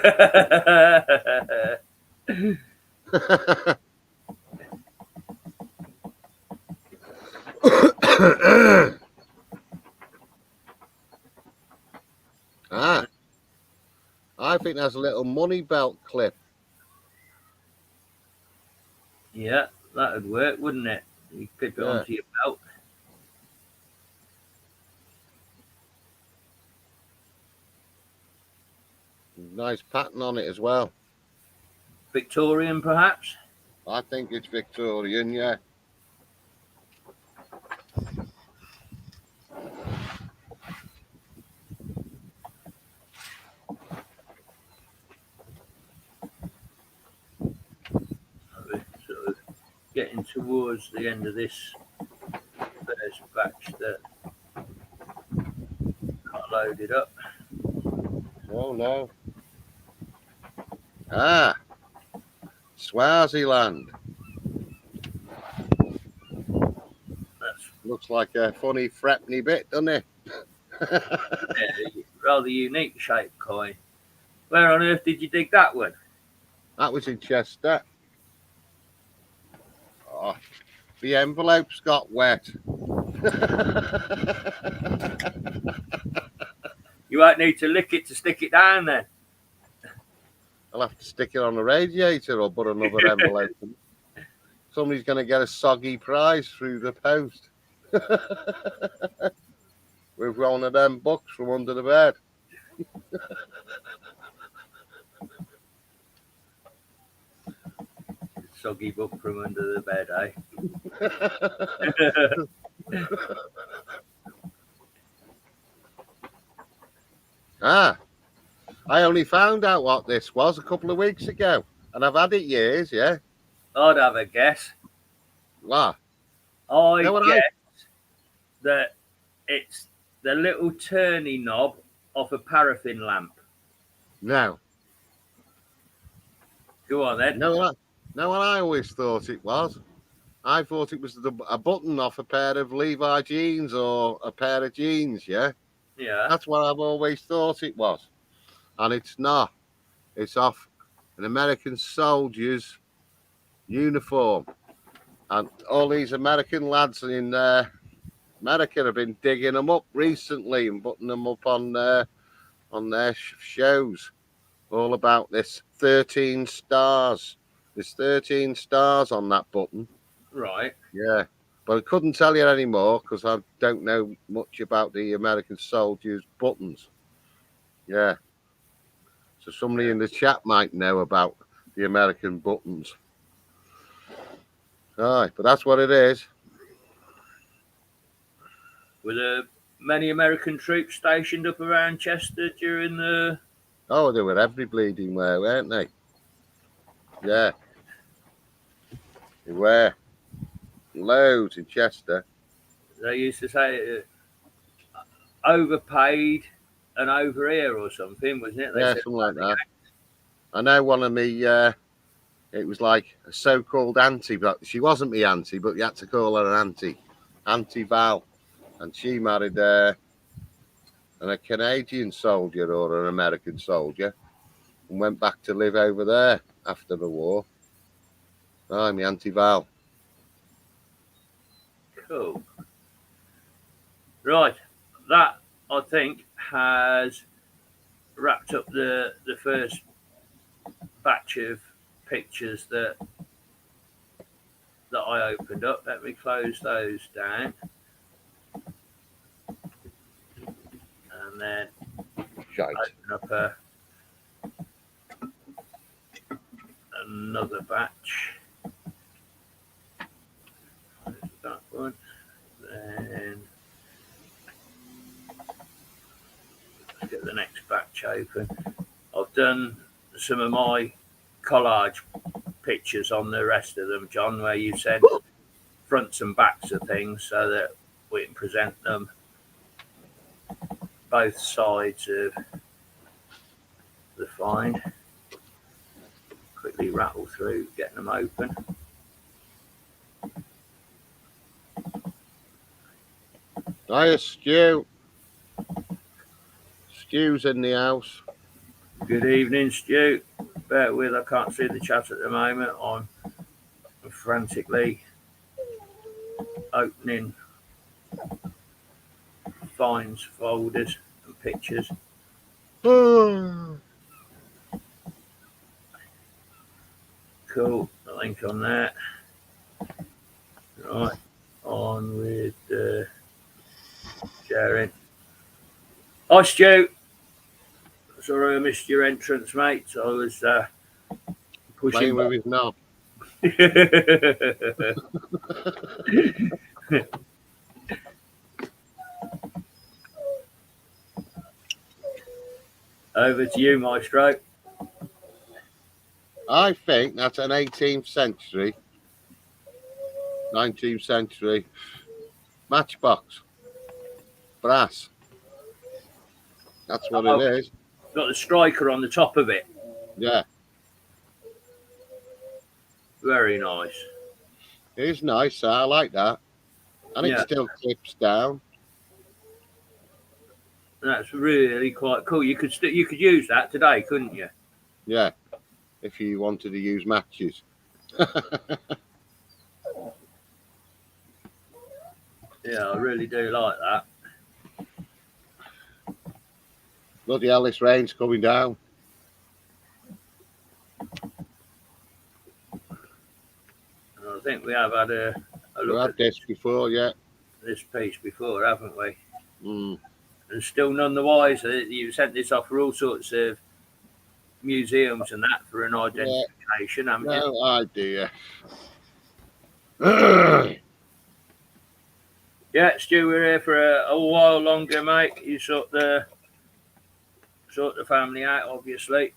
Speaker 2: think that's a little money belt clip.
Speaker 1: Yeah, that would work, wouldn't it? You clip it onto your belt.
Speaker 2: Nice pattern on it as well.
Speaker 1: Victorian, perhaps?
Speaker 2: I think it's Victorian, yeah.
Speaker 1: Sort of getting towards the end of this first batch that got loaded up.
Speaker 2: Oh no. Swaziland.
Speaker 1: That's
Speaker 2: Looks like a funny threepenny bit, doesn't it?
Speaker 1: rather unique shaped coin. Where on earth did you dig that one?
Speaker 2: That was in Chester. Oh, the envelopes got wet.
Speaker 1: You won't need to lick it to stick it down then.
Speaker 2: I'll have to stick it on the radiator or put another envelope in. Somebody's going to get a soggy prize through the post. With one of them books from under the bed.
Speaker 1: Soggy book from under the bed, eh?
Speaker 2: I only found out what this was a couple of weeks ago, and I've had it years, yeah.
Speaker 1: I'd have a guess.
Speaker 2: Wow.
Speaker 1: I guess that it's the little turny knob off a paraffin lamp.
Speaker 2: No.
Speaker 1: Go on then.
Speaker 2: No, what I always thought it was. I thought it was a button off a pair of Levi jeans or a pair of jeans, yeah?
Speaker 1: Yeah.
Speaker 2: That's what I've always thought it was. And it's not. It's off an American soldier's uniform. And all these American lads in America have been digging them up recently and putting them up on their shows. All about this 13 stars. There's 13 stars on that button.
Speaker 1: Right.
Speaker 2: Yeah. But I couldn't tell you anymore because I don't know much about the American soldiers' buttons. Yeah. So somebody in the chat might know about the American buttons. All right, but that's what it is.
Speaker 1: Were there many American troops stationed up around Chester during the...
Speaker 2: Oh, they were every bleeding where, weren't they? Yeah. They were. Loads in Chester.
Speaker 1: They used to say overpaid and over here or something, wasn't it? They
Speaker 2: Yeah,
Speaker 1: said
Speaker 2: something like that. I know one of me. It was like a so-called auntie, but she wasn't me auntie, but you had to call her an Auntie Val, and she married a Canadian soldier or an American soldier, and went back to live over there after the war. I'm Auntie Val.
Speaker 1: cool. Right, that I think has wrapped up the first batch of pictures that I opened up. Let me close those down, and then
Speaker 2: Shite.
Speaker 1: open up another batch. There's that one. Then let's get the next batch open. I've done some of my collage pictures on the rest of them, John, where you said fronts and backs of things so that we can present them both sides of the find. Quickly rattle through getting them open.
Speaker 2: Hiya, Stu. Stu's in the house.
Speaker 1: Good evening, Stu. Bear with, I can't see the chat at the moment. I'm frantically opening finds folders and pictures. Cool, the link on that. Right, on with sharing. Hi, Stu. Sorry I missed your entrance, mate. I was pushing
Speaker 2: Playing with his knob. Over to you, Maestro. I think that's an 18th century, 19th century matchbox. Brass. That's what it is.
Speaker 1: Got the striker on the top of it.
Speaker 2: Yeah.
Speaker 1: Very nice.
Speaker 2: It is nice. I like that. And it still clips down.
Speaker 1: That's really quite cool. You could use that today, couldn't you?
Speaker 2: Yeah. If you wanted to use matches.
Speaker 1: Yeah, I really do like that.
Speaker 2: Bloody hell, this rain's coming down.
Speaker 1: I think we have had a
Speaker 2: We've
Speaker 1: look
Speaker 2: had
Speaker 1: at
Speaker 2: this before, yeah.
Speaker 1: this piece before, haven't we?
Speaker 2: Mm.
Speaker 1: And still none the wiser. You sent this off for all sorts of museums and that for an identification, haven't you?
Speaker 2: No idea.
Speaker 1: Yeah, Stu, we're here for a while longer, mate. You sort the family out, obviously.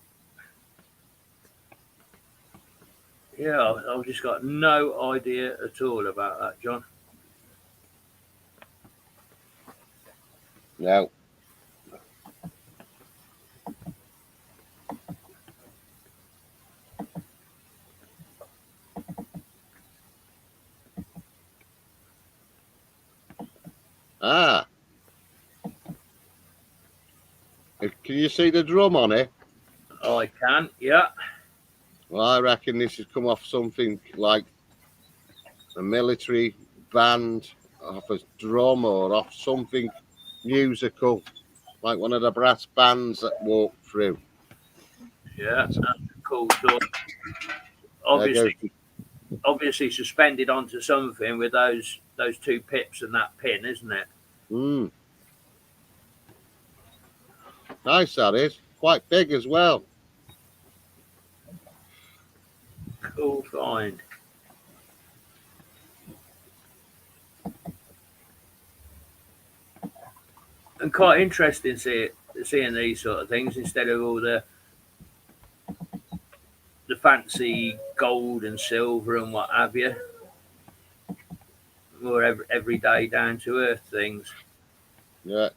Speaker 1: Yeah, I've just got no idea at all about that, John.
Speaker 2: No. Ah. Can you see the drum on it?
Speaker 1: I can, yeah.
Speaker 2: Well, I reckon this has come off something like a military band, off a drum, or off something musical, like one of the brass bands that walk through.
Speaker 1: Yeah, that's a cool thought. Obviously suspended onto something with those two pips and that pin, isn't it?
Speaker 2: Mm. Nice, that is. Quite big as well.
Speaker 1: Cool find. And quite interesting seeing these sort of things instead of all the fancy gold and silver and what have you. more everyday, down to earth things.
Speaker 2: Yeah.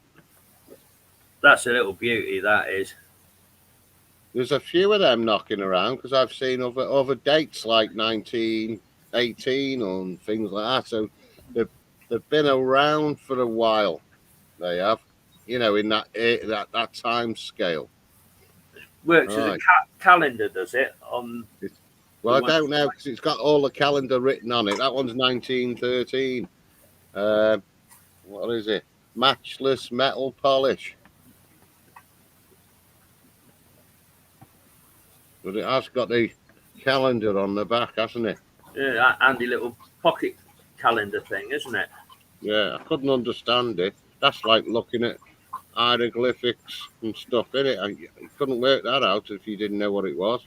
Speaker 1: That's a little beauty, that is.
Speaker 2: There's a few of them knocking around because I've seen other dates like 1918 and things like that. So they've been around for a while. They have, you know, in that time scale.
Speaker 1: Works as a
Speaker 2: Right.
Speaker 1: calendar, does it?
Speaker 2: Well, I
Speaker 1: one-
Speaker 2: don't know because it's got all the calendar written on it. That one's 1913. What is it? Matchless metal polish. But it has got the calendar on the back, hasn't it?
Speaker 1: Yeah, that handy little pocket calendar thing, isn't it?
Speaker 2: Yeah, I couldn't understand it. That's like looking at hieroglyphics and stuff in it. You couldn't work that out if you didn't know what it was.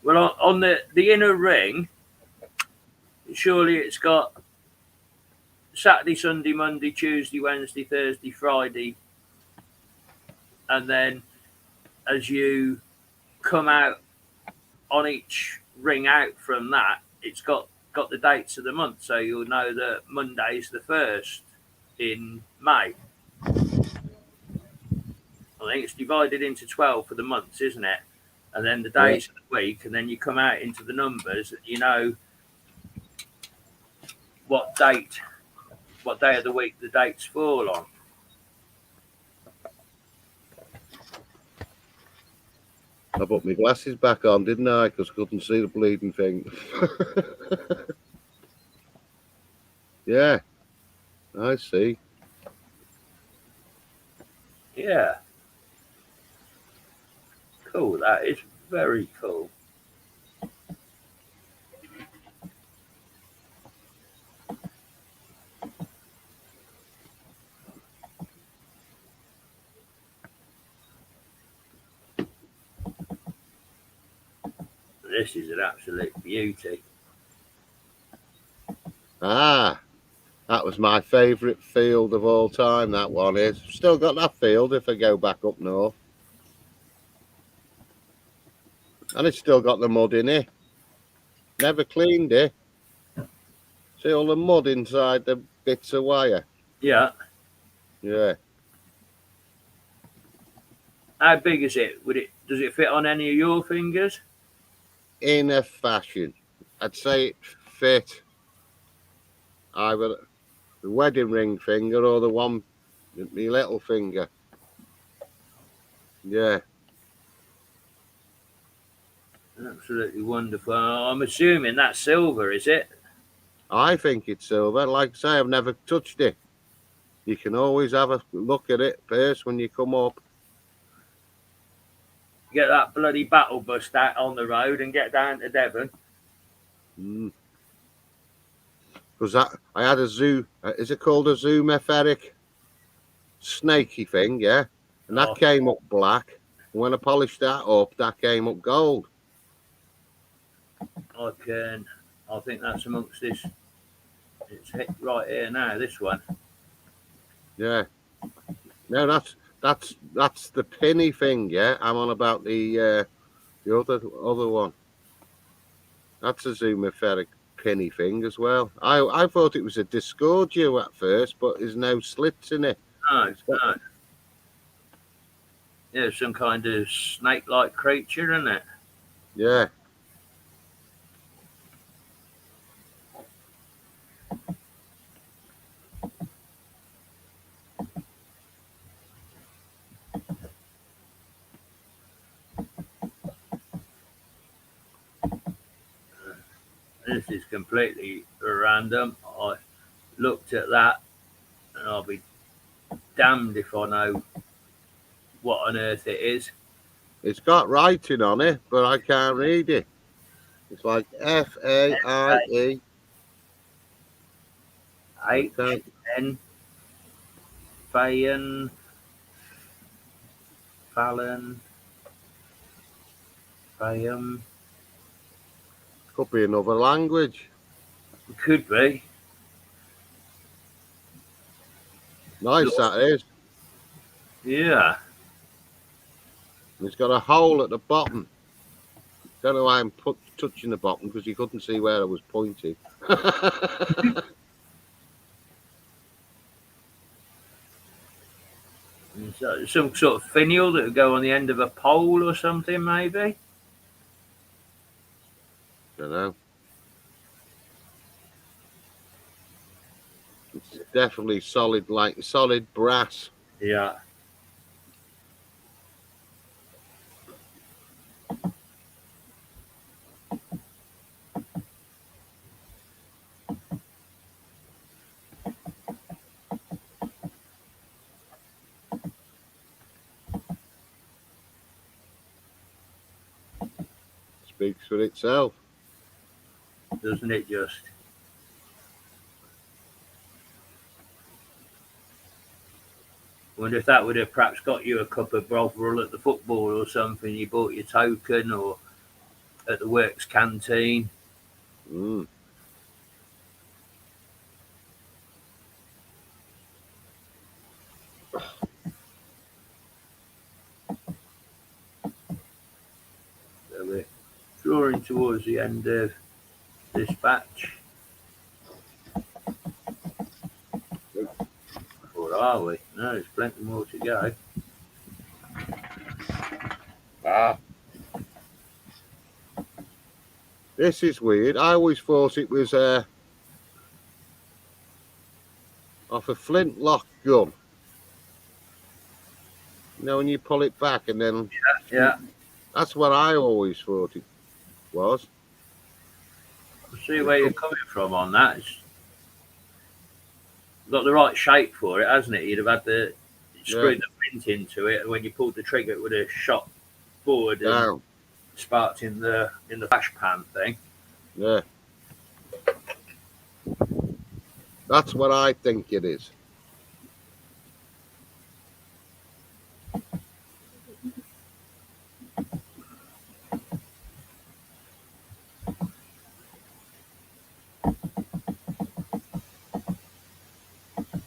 Speaker 1: Well, on the inner ring, surely it's got Saturday, Sunday, Monday, Tuesday, Wednesday, Thursday, Friday, and then as you come out on each ring out from that, it's got the dates of the month, so you'll know that Monday's the 1st in May. I think it's divided into 12 for the months, isn't it? And then the days of the week, and then you come out into the numbers, and you know what day of the week the dates fall on.
Speaker 2: I put my glasses back on, didn't I? Because I couldn't see the bleeding thing. Yeah, I see.
Speaker 1: Yeah. Cool, that is very cool. This is an absolute beauty.
Speaker 2: Ah, that was my favourite field of all time, that one is. Still got that field if I go back up north. And it's still got the mud in it. Never cleaned it. See all the mud inside the bits of wire?
Speaker 1: Yeah.
Speaker 2: Yeah.
Speaker 1: How big is it? Does it fit on any of your fingers?
Speaker 2: In a fashion. I'd say it fit either the wedding ring finger or the one with my little finger. Yeah.
Speaker 1: Absolutely wonderful. I'm assuming that's silver, is it?
Speaker 2: I think it's silver. Like I say, I've never touched it. You can always have a look at it first when you come up.
Speaker 1: Get that bloody battle bus out on the road and get down to Devon.
Speaker 2: Because I had a zoo. Is it called a zoom etheric? Snaky thing, yeah. And that came up black. And when I polished that up, that came up gold.
Speaker 1: I think that's amongst this. It's hit right here now. This one.
Speaker 2: Yeah. No, that's the penny thing, yeah. I'm on about the other one. That's a zoom etheric penny thing as well. I thought it was a discordia at first, but there's no slits in it.
Speaker 1: No. Yeah, some kind of snake-like creature, isn't it?
Speaker 2: Yeah.
Speaker 1: This is completely random. I looked at that, and I'll be damned if I know what on earth it is.
Speaker 2: It's got writing on it, but I can't read it. It's like FAIE.
Speaker 1: HN Fallon.
Speaker 2: Could be another language.
Speaker 1: It could be.
Speaker 2: Nice that is.
Speaker 1: Yeah.
Speaker 2: It's got a hole at the bottom. Don't know why I'm touching the bottom because he couldn't see where I was pointing.
Speaker 1: So some sort of finial that would go on the end of a pole or something, maybe.
Speaker 2: Don't know. It's definitely solid, like solid brass.
Speaker 1: Yeah.
Speaker 2: Speaks for itself.
Speaker 1: Doesn't it just? Wonder if that would have perhaps got you a cup of Bovril at the football or something. You bought your token, or at the works canteen.
Speaker 2: Mm.
Speaker 1: So we're drawing towards the end of this batch. Or are we? No, there's plenty more to go.
Speaker 2: Ah. This is weird. I always thought it was off a flintlock gun. You know, when you pull it back and then...
Speaker 1: Yeah.
Speaker 2: That's what I always thought it was.
Speaker 1: I see where you're coming from on that. It's got the right shape for it, hasn't it? You'd have had the screwed the flint into it, and when you pulled the trigger, it would have shot forward and
Speaker 2: Down.
Speaker 1: sparked in the flash pan thing.
Speaker 2: Yeah. That's what I think it is.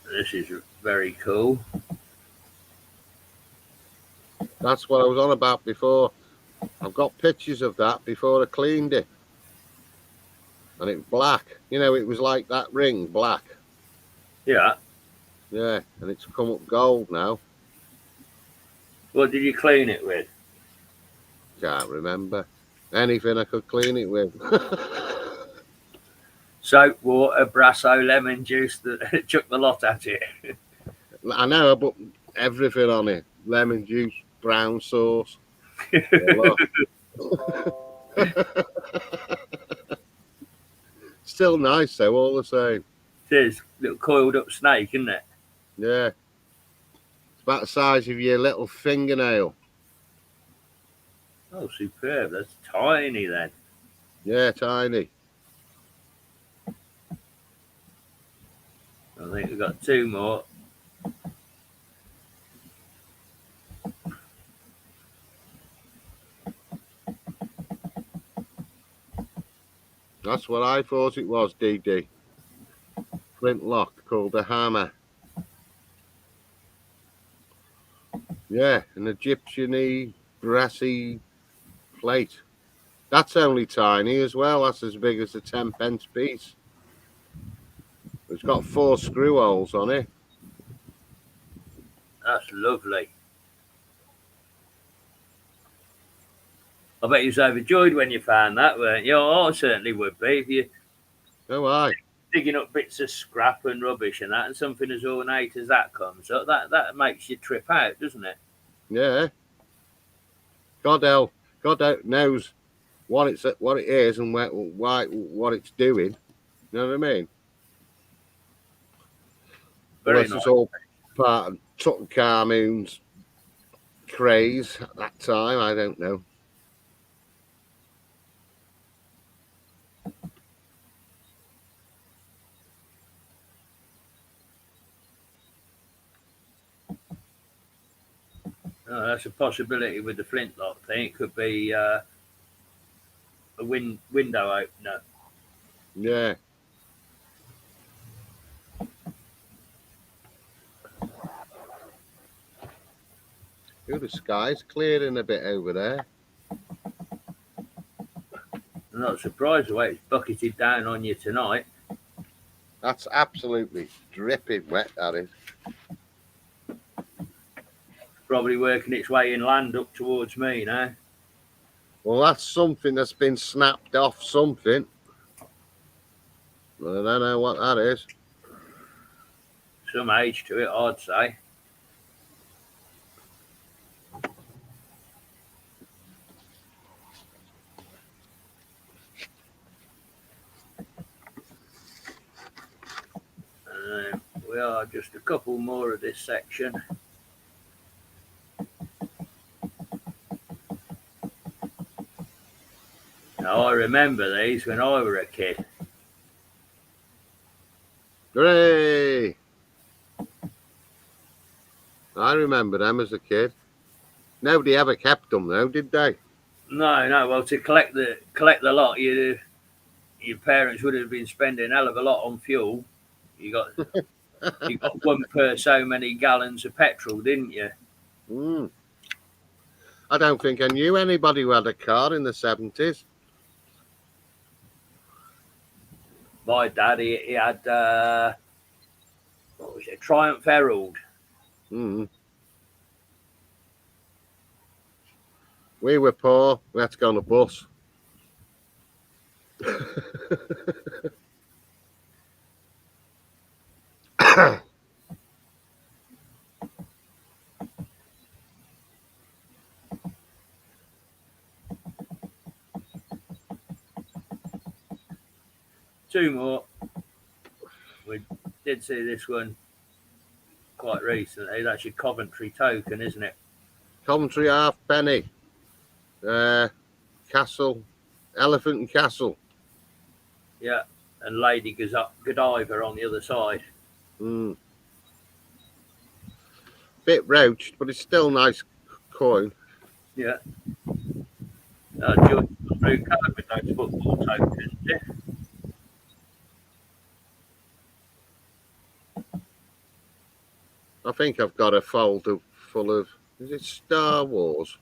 Speaker 1: This is very cool.
Speaker 2: That's what I was on about before. I've got pictures of that before I cleaned it. And it's black. You know, it was like that ring, black.
Speaker 1: Yeah.
Speaker 2: Yeah, and it's come up gold now.
Speaker 1: What did you clean it with?
Speaker 2: Can't remember. Anything I could clean it with.
Speaker 1: Soap, water, Brasso, lemon juice that chuck the lot at it.
Speaker 2: I know, I put everything on it. Lemon juice, brown sauce. Still nice though, all the same.
Speaker 1: It is. Little coiled up snake, isn't it?
Speaker 2: Yeah. It's about the size of your little fingernail.
Speaker 1: Oh, superb. That's tiny then.
Speaker 2: Yeah, tiny.
Speaker 1: I think we've got two more.
Speaker 2: That's what I thought it was, DD. Flintlock called a hammer. Yeah, an Egyptian-y, brassy plate. That's only tiny as well. That's as big as a 10p piece. It's got 4 screw holes on it.
Speaker 1: That's lovely. I bet you was overjoyed when you found that, weren't you? Oh, I certainly would be. If you
Speaker 2: Oh, aye.
Speaker 1: digging up bits of scrap and rubbish and that, and something as ornate as that comes up, that makes you trip out, doesn't it?
Speaker 2: Yeah. God knows what it is and what it's doing. You know what I mean?
Speaker 1: Very
Speaker 2: Unless
Speaker 1: nice.
Speaker 2: it's all part of Tutankhamun's craze at that time, I don't know.
Speaker 1: Oh, that's a possibility with the flintlock thing. It could be a window opener.
Speaker 2: Yeah. Oh, the sky's clearing a bit over there.
Speaker 1: I'm not surprised the way it's bucketed down on you tonight.
Speaker 2: That's absolutely dripping wet, that is.
Speaker 1: Probably working its way inland up towards me now.
Speaker 2: Well, that's something that's been snapped off something. I don't know what that is.
Speaker 1: Some age to it, I'd say. We are just a couple more of this section. Now, I remember these when I were a kid.
Speaker 2: Hooray! I remember them as a kid. Nobody ever kept them, though, did they?
Speaker 1: No. Well, to collect the lot, your parents would have been spending a hell of a lot on fuel. You got one per so many gallons of petrol, didn't you?
Speaker 2: Mm. I don't think I knew anybody who had a car in the 70s.
Speaker 1: My dad, he had what was it, Triumph Herald.
Speaker 2: Mm. We were poor. We had to go on a bus.
Speaker 1: Two more. We did see this one quite recently. That's your Coventry token, isn't it?
Speaker 2: Coventry halfpenny. Castle. Elephant and Castle.
Speaker 1: Yeah. And Lady Godiva on the other side.
Speaker 2: Mm. Bit roached, but it's still nice coin.
Speaker 1: Yeah. George through card with those football tokens. Yeah.
Speaker 2: I think I've got a folder full of, is it Star Wars?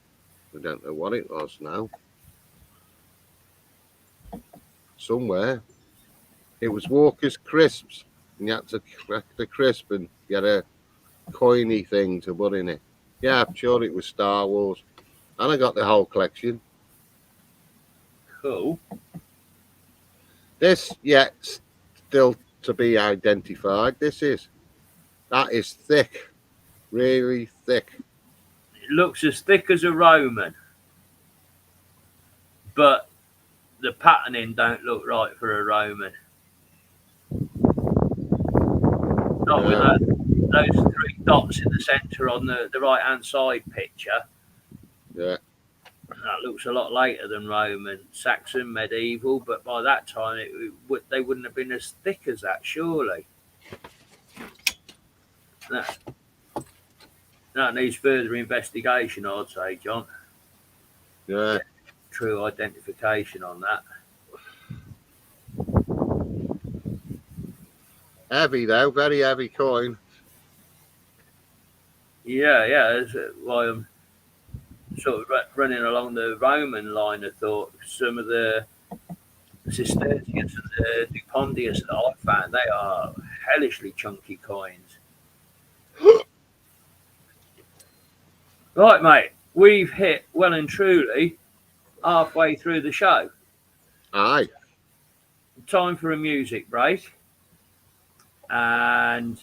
Speaker 2: I don't know what it was now. Somewhere. It was Walker's Crisps. And you had to crack the crisp and get a coiny thing to put in it. Yeah, I'm sure it was Star Wars. And I got the whole collection.
Speaker 1: Cool.
Speaker 2: This, still to be identified. That is thick. Really thick.
Speaker 1: It looks as thick as a Roman, but the patterning don't look right for a Roman. Not with those three dots in the centre on the right hand side picture.
Speaker 2: Yeah.
Speaker 1: That looks a lot later than Roman, Saxon, medieval, but by that time they wouldn't have been as thick as that, surely. That needs further investigation, I'd say, John.
Speaker 2: Yeah.
Speaker 1: True identification on that.
Speaker 2: Heavy though, very heavy coin.
Speaker 1: Yeah. That's why I'm sort of running along the Roman line of thought. Some of the Cistercius and the Dupondius that I found, they are hellishly chunky coins. Right, mate, we've hit well and truly halfway through the show.
Speaker 2: Aye.
Speaker 1: Time for a music break. And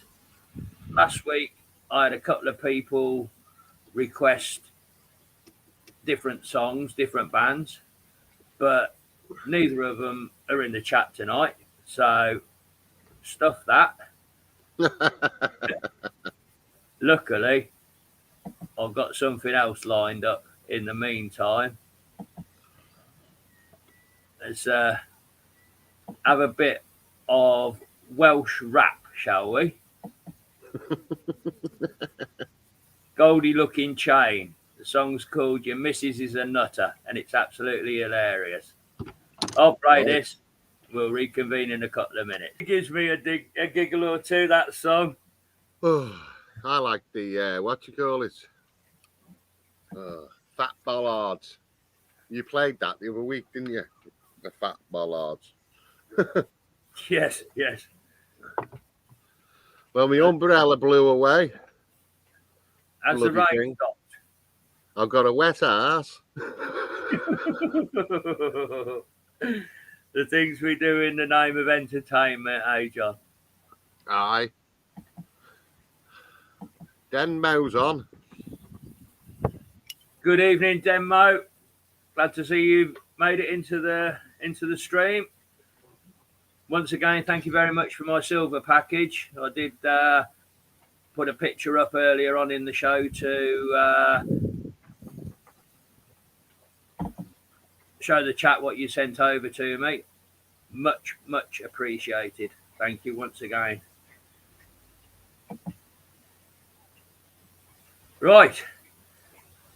Speaker 1: last week I had a couple of people request different songs, different bands, but neither of them are in the chat tonight. So stuff that. Luckily, I've got something else lined up in the meantime. Let's have a bit of Welsh rap, shall we? Goldie Looking Chain. The song's called Your Missus is a Nutter, and it's absolutely hilarious. I'll play this. We'll reconvene in a couple of minutes. It gives me a giggle or two, that song.
Speaker 2: Oh, I like the, what you call it? Fat Ballards. You played that the other week, didn't you? The fat bollards.
Speaker 1: Yes, yes.
Speaker 2: Well, my umbrella blew away.
Speaker 1: As the
Speaker 2: Bloody
Speaker 1: rain
Speaker 2: thing.
Speaker 1: stopped.
Speaker 2: I've got a wet ass.
Speaker 1: The things we do in the name of entertainment, eh, John?
Speaker 2: Aye. Denmo's on.
Speaker 1: Good evening, Denmo. Glad to see you made it into the stream. Once again, thank you very much for my silver package. I did put a picture up earlier on in the show to show the chat what you sent over to me. Much, much appreciated. Thank you once again. Right.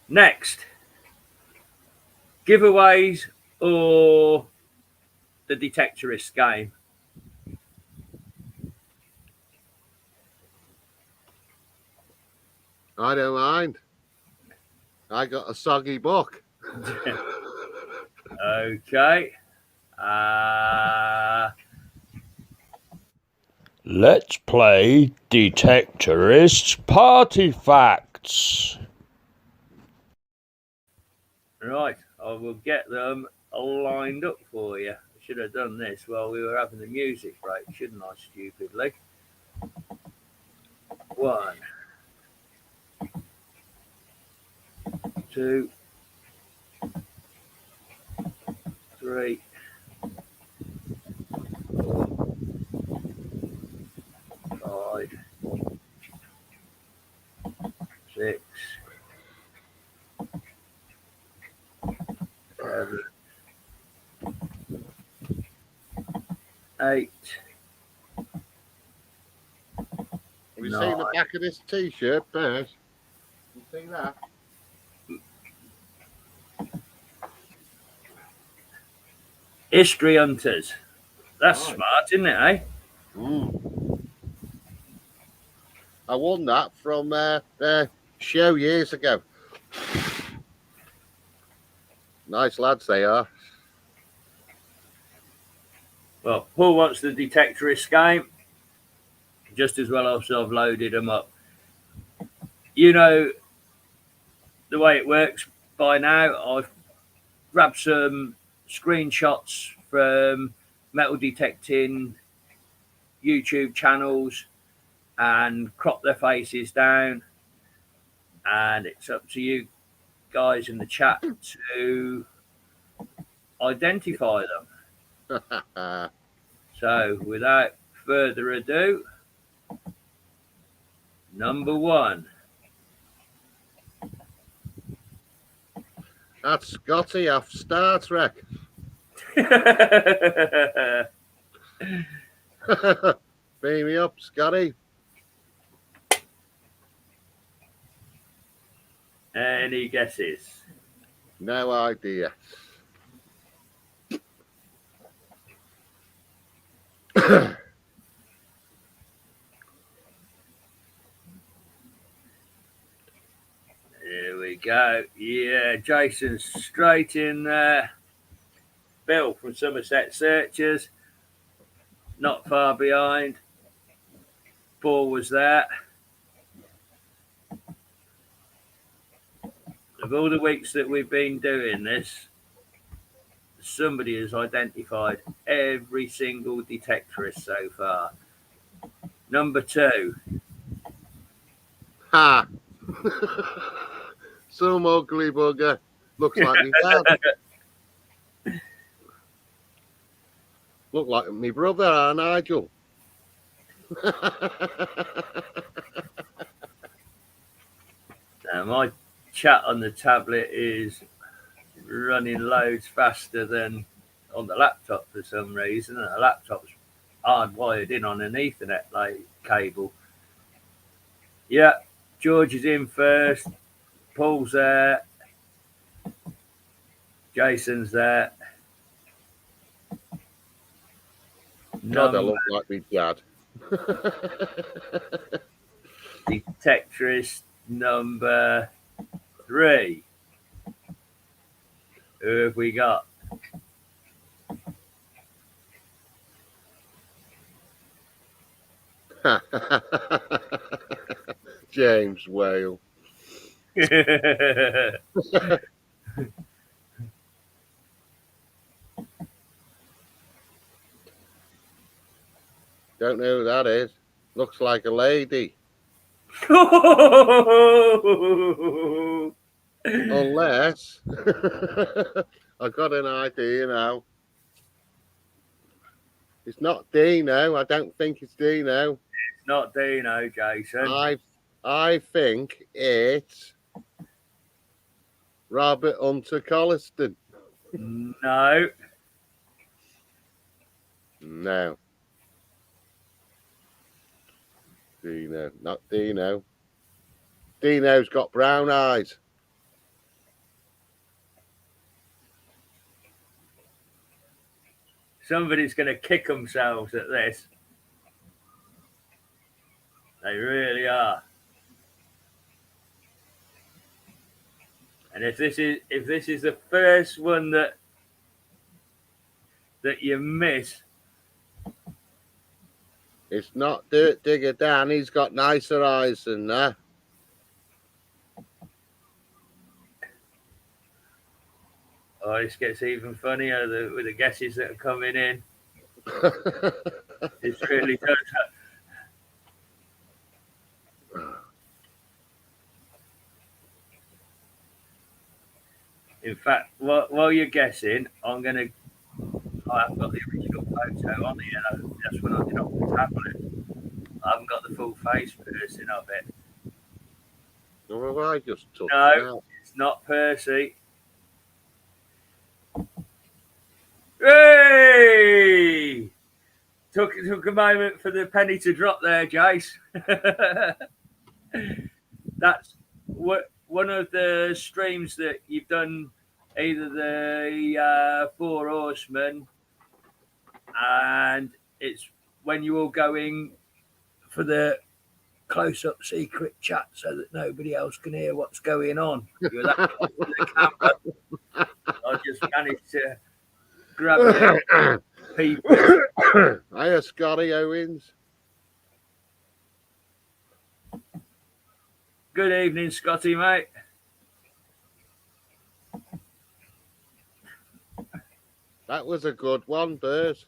Speaker 1: Next. Giveaways or the Detectorist game?
Speaker 2: I don't mind. I got a soggy book.
Speaker 1: Okay.
Speaker 5: Let's play Detectorist Party Facts.
Speaker 1: Right, I will get them lined up for you. I should have done this while we were having the music break, shouldn't I, stupidly? 1, 2, 3, 4, 5, 6, 7, 8.
Speaker 2: Have you seen the back of this t-shirt, Bert? You see that?
Speaker 1: History Hunters. That's
Speaker 2: Right.
Speaker 1: smart, isn't it, eh?
Speaker 2: I won that from their show years ago. Nice lads they are.
Speaker 1: Well, Paul wants the Detectorist game. Just as well as I've loaded them up. You know the way it works by now. I've grabbed some screenshots from metal detecting YouTube channels and cropped their faces down. And it's up to you guys in the chat to identify them. So without further ado, number 1.
Speaker 2: That's Scotty off Star Trek. Beam me up, Scotty.
Speaker 1: Any guesses?
Speaker 2: No idea.
Speaker 1: Here we go. Yeah, Jason's straight in there. Bill from Somerset Searchers, not far behind. Paul was there. Of all the weeks that we've been doing this, somebody has identified every single detectorist so far. Number 2.
Speaker 2: Ha! Some ugly bugger. Looks like me dad. Look like me brother, Nigel.
Speaker 1: Now, my chat on the tablet is running loads faster than on the laptop for some reason. The laptop's hardwired in on an Ethernet cable. Yeah, George is in first. Paul's there. Jason's there.
Speaker 2: God, I look like me dad.
Speaker 1: Detectorist number 3. Who have we got?
Speaker 2: James Whale. Don't know who that is. Looks like a lady. Unless I got an idea now. It's not Dino. I don't think it's Dino.
Speaker 1: Not Dino, Jason.
Speaker 2: I think it's Robert Hunter Colliston.
Speaker 1: No.
Speaker 2: No. Dino. Not Dino. Dino's got brown eyes.
Speaker 1: Somebody's going to kick themselves at this. They really are. And if this is the first one that you miss,
Speaker 2: it's not Dirt Digger Dan. He's got nicer eyes than that.
Speaker 1: oh, this gets even funnier with the guesses that are coming in. It really does. In fact, while you're guessing, I haven't got the original photo on here. That's when I did it on the tablet. I haven't got the full face person of it.
Speaker 2: Well, I just took
Speaker 1: No,
Speaker 2: it out.
Speaker 1: it's not Percy. Hey! Took a moment for the penny to drop there, Jace. That's one of the streams that you've done, either the Four Horsemen, and it's when you all go in for the close-up secret chat so that nobody else can hear what's going on. You're that close to the camera. I just managed to grab the people.
Speaker 2: Hiya, Scotty Owens.
Speaker 1: Good evening, Scotty, mate.
Speaker 2: That was a good one, Bert.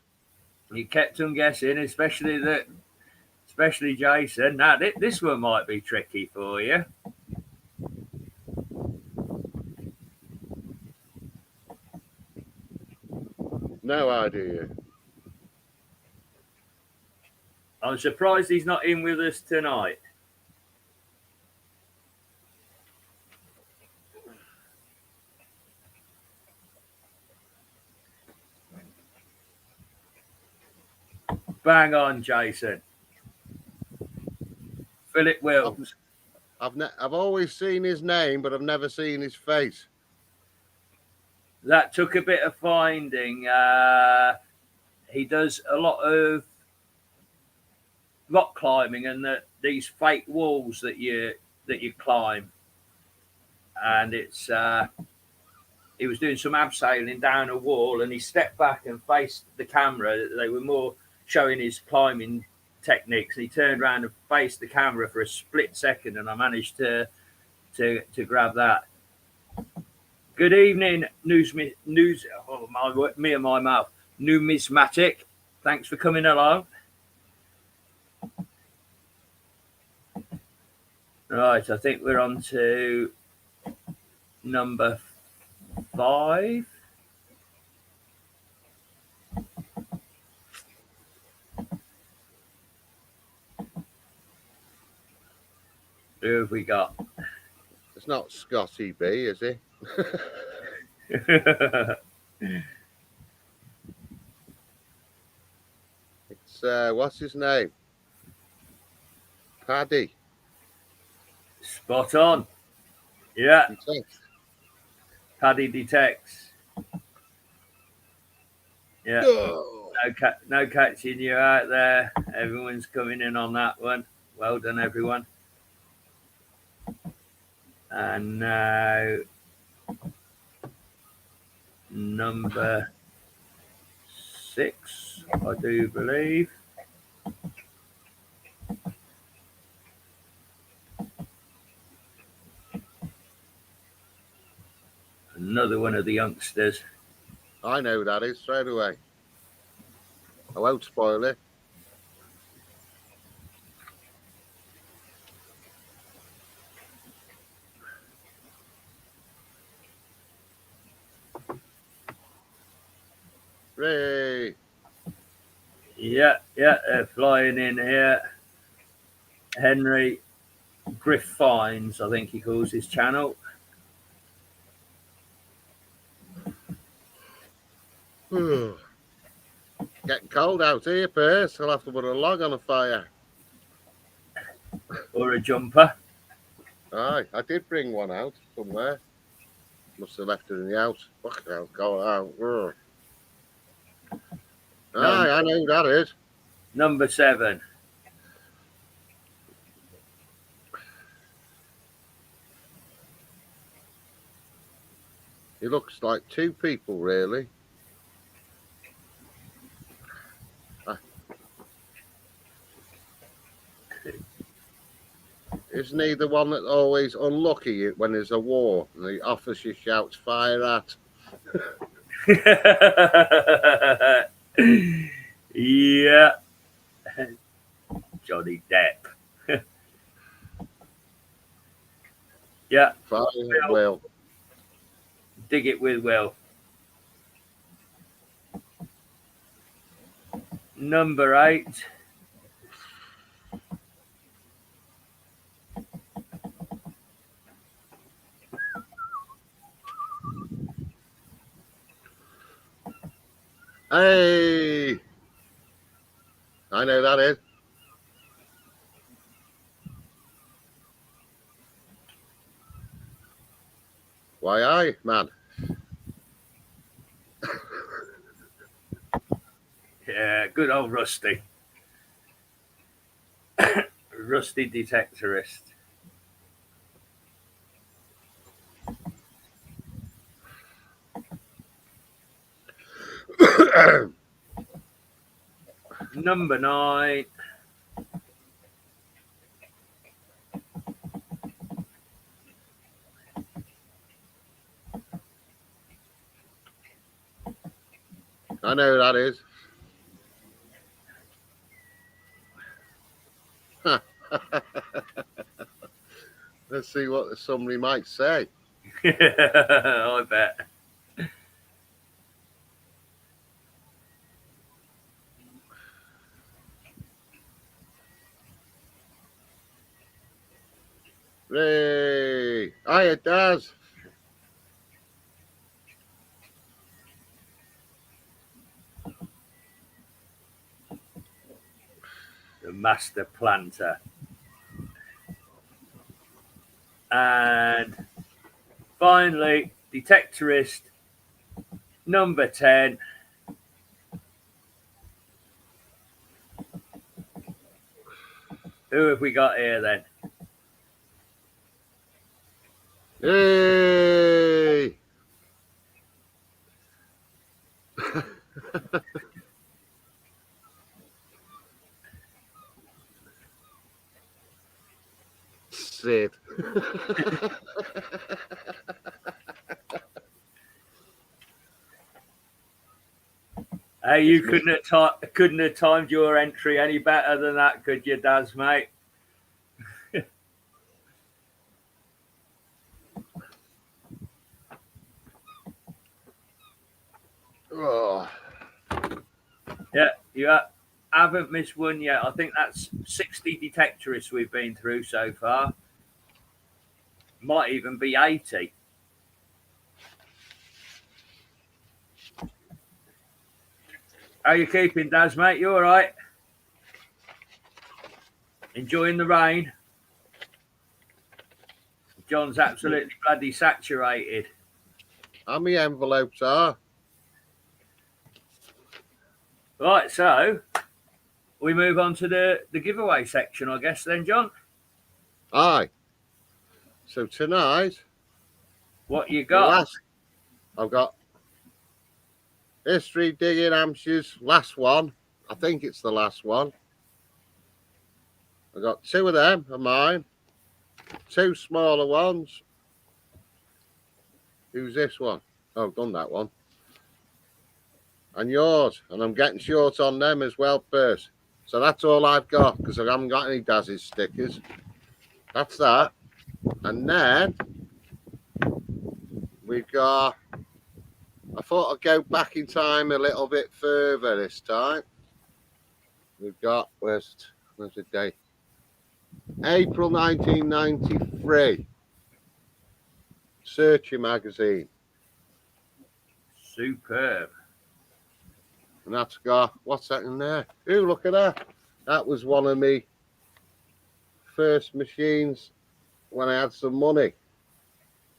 Speaker 1: You kept them guessing, especially Jason. Now, this one might be tricky for you.
Speaker 2: No idea.
Speaker 1: I'm surprised he's not in with us tonight. Bang on, Jason. Philip Wills.
Speaker 2: I've always seen his name, but I've never seen his face.
Speaker 1: That took a bit of finding. He does a lot of rock climbing and these fake walls that you climb. And it's he was doing some abseiling down a wall, and he stepped back and faced the camera. They were more showing his climbing techniques, and he turned around and faced the camera for a split second, and I managed to grab that. Good evening, news. Oh, me and my mouth. Numismatic. Thanks for coming along. Right, I think we're on to number 5. Who have we got?
Speaker 2: It's not Scotty B, is it? It's what's his name? Paddy.
Speaker 1: Spot on. Yeah,
Speaker 2: Detect.
Speaker 1: Paddy detects. Yeah,
Speaker 2: Oh.
Speaker 1: no catching you out there. Everyone's coming in on that one. Well done, everyone. And now number 6, I do believe. Another one of the youngsters.
Speaker 2: I know who that is straight away. I won't spoil it. Ray.
Speaker 1: Yeah, they're flying in here. Henry Griff Fines, I think he calls his channel.
Speaker 2: Getting cold out here, Perce. I'll have to put a log on a fire.
Speaker 1: Or a jumper.
Speaker 2: Aye, I did bring one out somewhere. Must have left it in the house. Fuck it, I'll go out. Aye, I know who that is.
Speaker 1: Number 7.
Speaker 2: He looks like two people, really. Isn't he the one that always unlucky when there's a war and the officer shouts fire at?
Speaker 1: Yeah. Johnny Depp. Yeah.
Speaker 2: Fire at will.
Speaker 1: Dig it with Will. Number 8.
Speaker 2: Hey! I know that is. Why, aye, man.
Speaker 1: Yeah, good old Rusty. Rusty Detectorist. Number 9.
Speaker 2: I know who that is. Let's see what somebody might say.
Speaker 1: I bet.
Speaker 2: Ray! Aye, it does.
Speaker 1: The Master Planter. And finally, Detectorist number 10. Who have we got here then?
Speaker 2: Hey! Sid.
Speaker 1: Hey, you couldn't have timed your entry any better than that, could you, Daz, mate?
Speaker 2: Oh.
Speaker 1: Yeah, you haven't missed one yet. I think that's 60 detectorists we've been through so far. Might even be 80. How you keeping, Daz, mate? You all right? Enjoying the rain? John's absolutely bloody saturated.
Speaker 2: How many envelopes are?
Speaker 1: Right, so we move on to the giveaway section, I guess, then, John.
Speaker 2: Aye. So tonight,
Speaker 1: What you got?
Speaker 2: I've got History Digging Hampshire's last one. I think it's the last one. I've got 2 of them are mine. 2 smaller ones. Who's this one? Oh, I've done that one. And yours. And I'm getting short on them as well, Percy. So that's all I've got because I haven't got any Daz's stickers. That's that. And then we've got, I thought I'd go back in time a little bit further this time. We've got, where's the date? April 1993. Searchy magazine.
Speaker 1: Superb.
Speaker 2: And that's got, what's that in there? Ooh, look at that. That was one of my first machines when I had some money.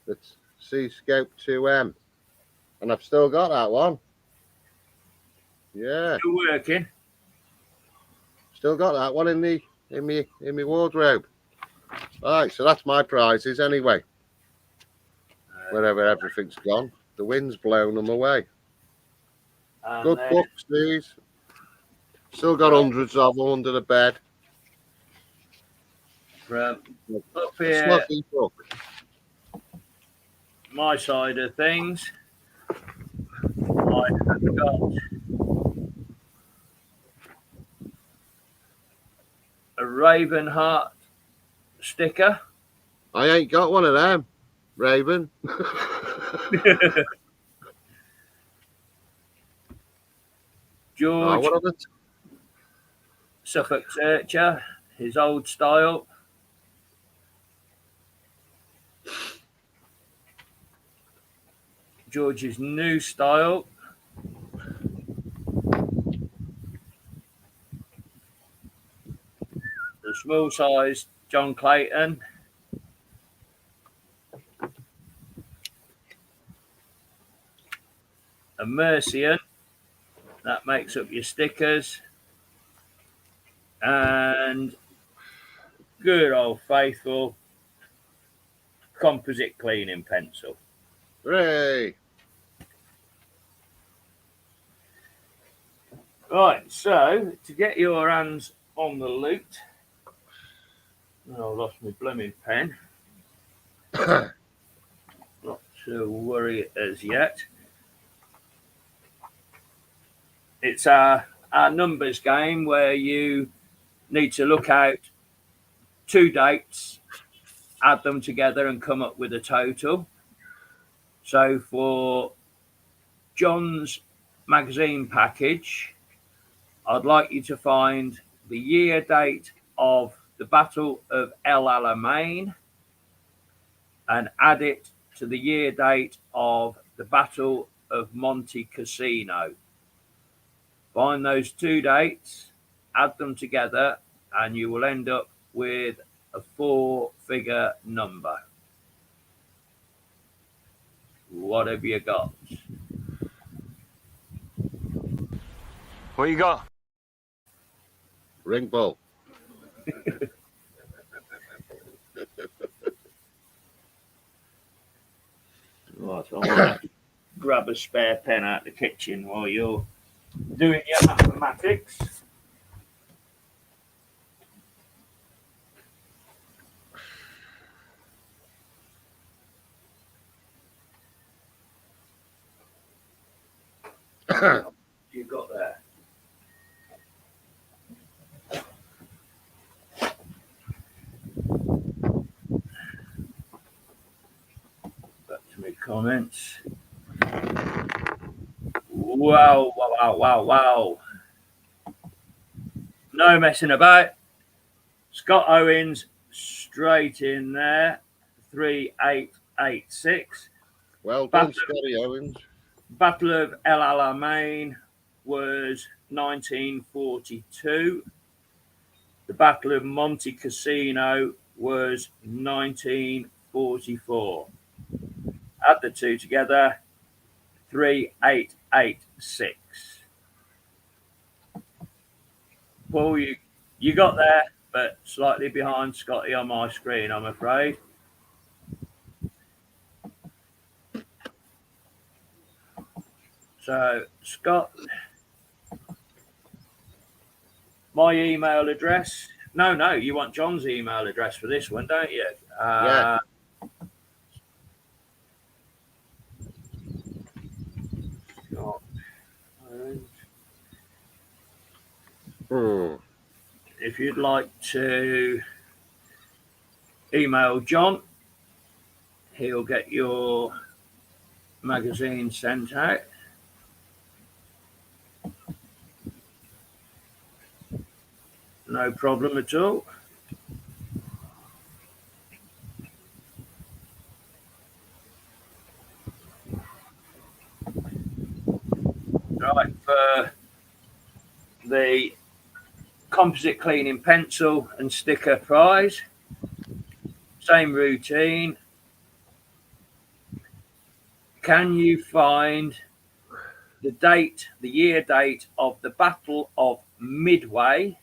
Speaker 2: That's C-Scope 2M. And I've still got that one. Yeah.
Speaker 1: Still working.
Speaker 2: Still got that one in my wardrobe. All right, so that's my prizes anyway. Wherever everything's gone. The wind's blown them away. Good books, these. Still got hundreds of them under the bed.
Speaker 1: From up here,
Speaker 2: book.
Speaker 1: my side of things, I have got a Ravenheart sticker.
Speaker 2: I ain't got one of them, Raven.
Speaker 1: George
Speaker 2: what are the
Speaker 1: Suffolk Searcher, his old style. George's new style. The small size John Clayton. A Mercian. That makes up your stickers. And good old faithful composite cleaning pencil.
Speaker 2: Hooray!
Speaker 1: Right, so to get your hands on the loot, oh, I lost my blooming pen. Not to worry as yet. It's our numbers game where you need to look out 2 dates, add them together and come up with a total. So for John's magazine package, I'd like you to find the year date of the Battle of El Alamein and add it to the year date of the Battle of Monte Cassino. Find those 2 dates, add them together, and you will end up with a 4-figure number. What have you got?
Speaker 6: What you got?
Speaker 2: Ring ball.
Speaker 1: Right, I'm gonna grab a spare pen out the kitchen while you're doing your mathematics. You got there. Back to my comments. Wow, wow, wow, wow, wow. No messing about. Scott Owens straight in there. 3886.
Speaker 2: Well done, Scotty Owens.
Speaker 1: Battle of El Alamein was 1942. The Battle of Monte Cassino was 1944. Add the 2 together, 3886. Paul, you got there, but slightly behind Scotty on my screen, I'm afraid. So, Scott, my email address. No, you want John's email address for this one, don't you?
Speaker 2: Yeah.
Speaker 1: If you'd like to email John, he'll get your magazine sent out. No problem at all. Right, for the composite cleaning pencil and sticker prize, same routine. Can you find the date, the year date of the Battle of Midway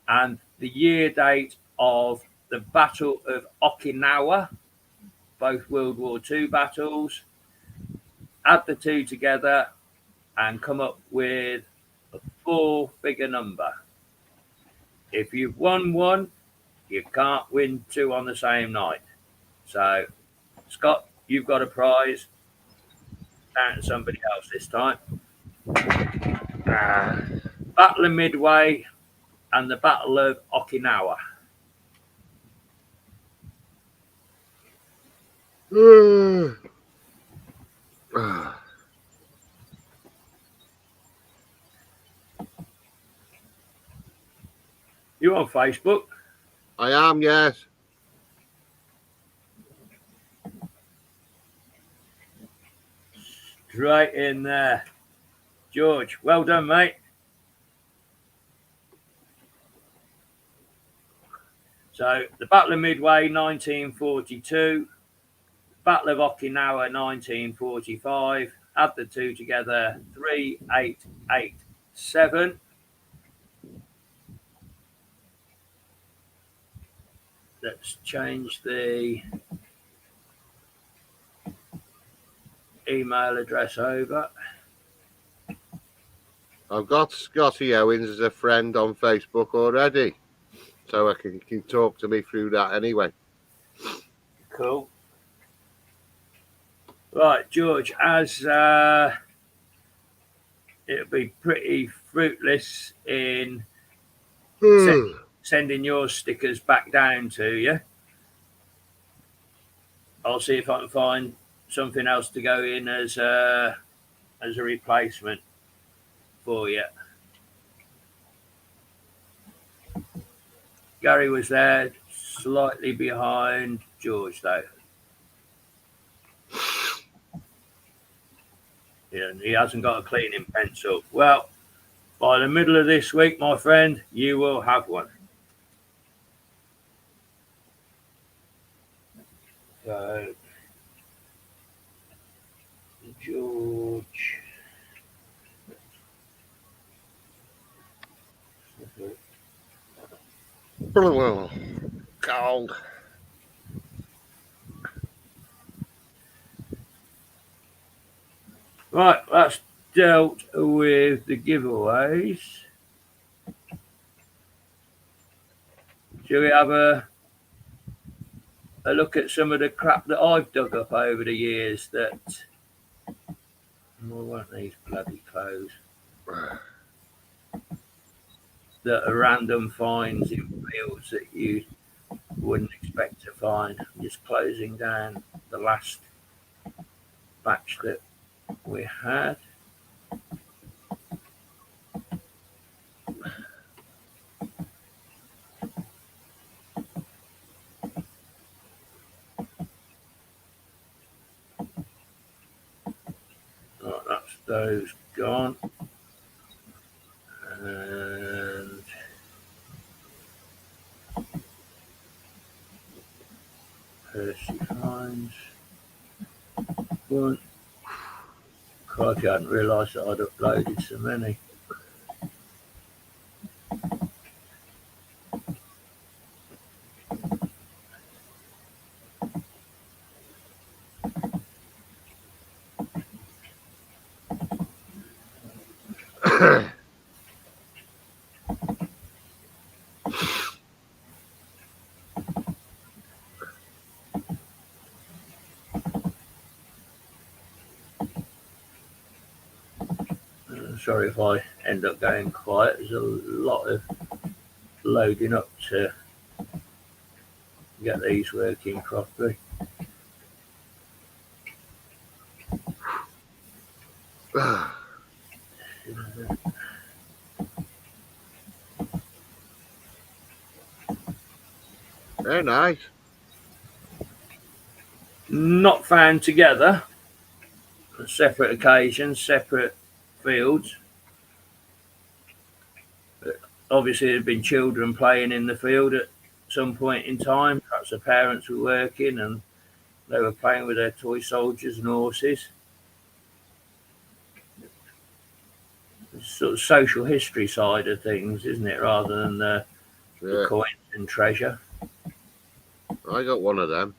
Speaker 1: and the year date of the Battle of Okinawa, both World War II battles? Add the two together and come up with a 4-figure number. If you've won one, you can't win two on the same night. So, Scott, you've got a prize. Down to somebody else this time. Battle of Midway and the Battle of Okinawa. You on Facebook?
Speaker 2: I am, yes.
Speaker 1: Straight in there. George, well done, mate. So, the Battle of Midway, 1942. Battle of Okinawa, 1945. Add the two together, 3887. Let's change the email address over.
Speaker 2: I've got Scotty Owens as a friend on Facebook already, so I can talk to me through that anyway.
Speaker 1: Cool. Right, George, as it'll be pretty fruitless in sending your stickers back down to you. I'll see if I can find something else to go in as a replacement for you. Gary was there, slightly behind George, though. Yeah, he hasn't got a cleaning pencil. Well, by the middle of this week, my friend, you will have one. So, George.
Speaker 2: Cold.
Speaker 1: Right, that's dealt with the giveaways. Shall we have a look at some of the crap that I've dug up over the years that... Well, weren't these bloody clothes? That are random finds in fields that you wouldn't expect to find. I'm just closing down the last batch that we had. Right, that's those gone. And Percy finds one. Crikey, I hadn't realised that I'd uploaded so many. Sorry if I end up going quiet. There's a lot of loading up to get these working properly.
Speaker 2: Very nice.
Speaker 1: Not found together, separate occasions, separate fields. But obviously, there had been children playing in the field at some point in time. Perhaps the parents were working and they were playing with their toy soldiers and horses. It's sort of social history side of things, isn't it, rather than the coins and treasure.
Speaker 2: I got one of them.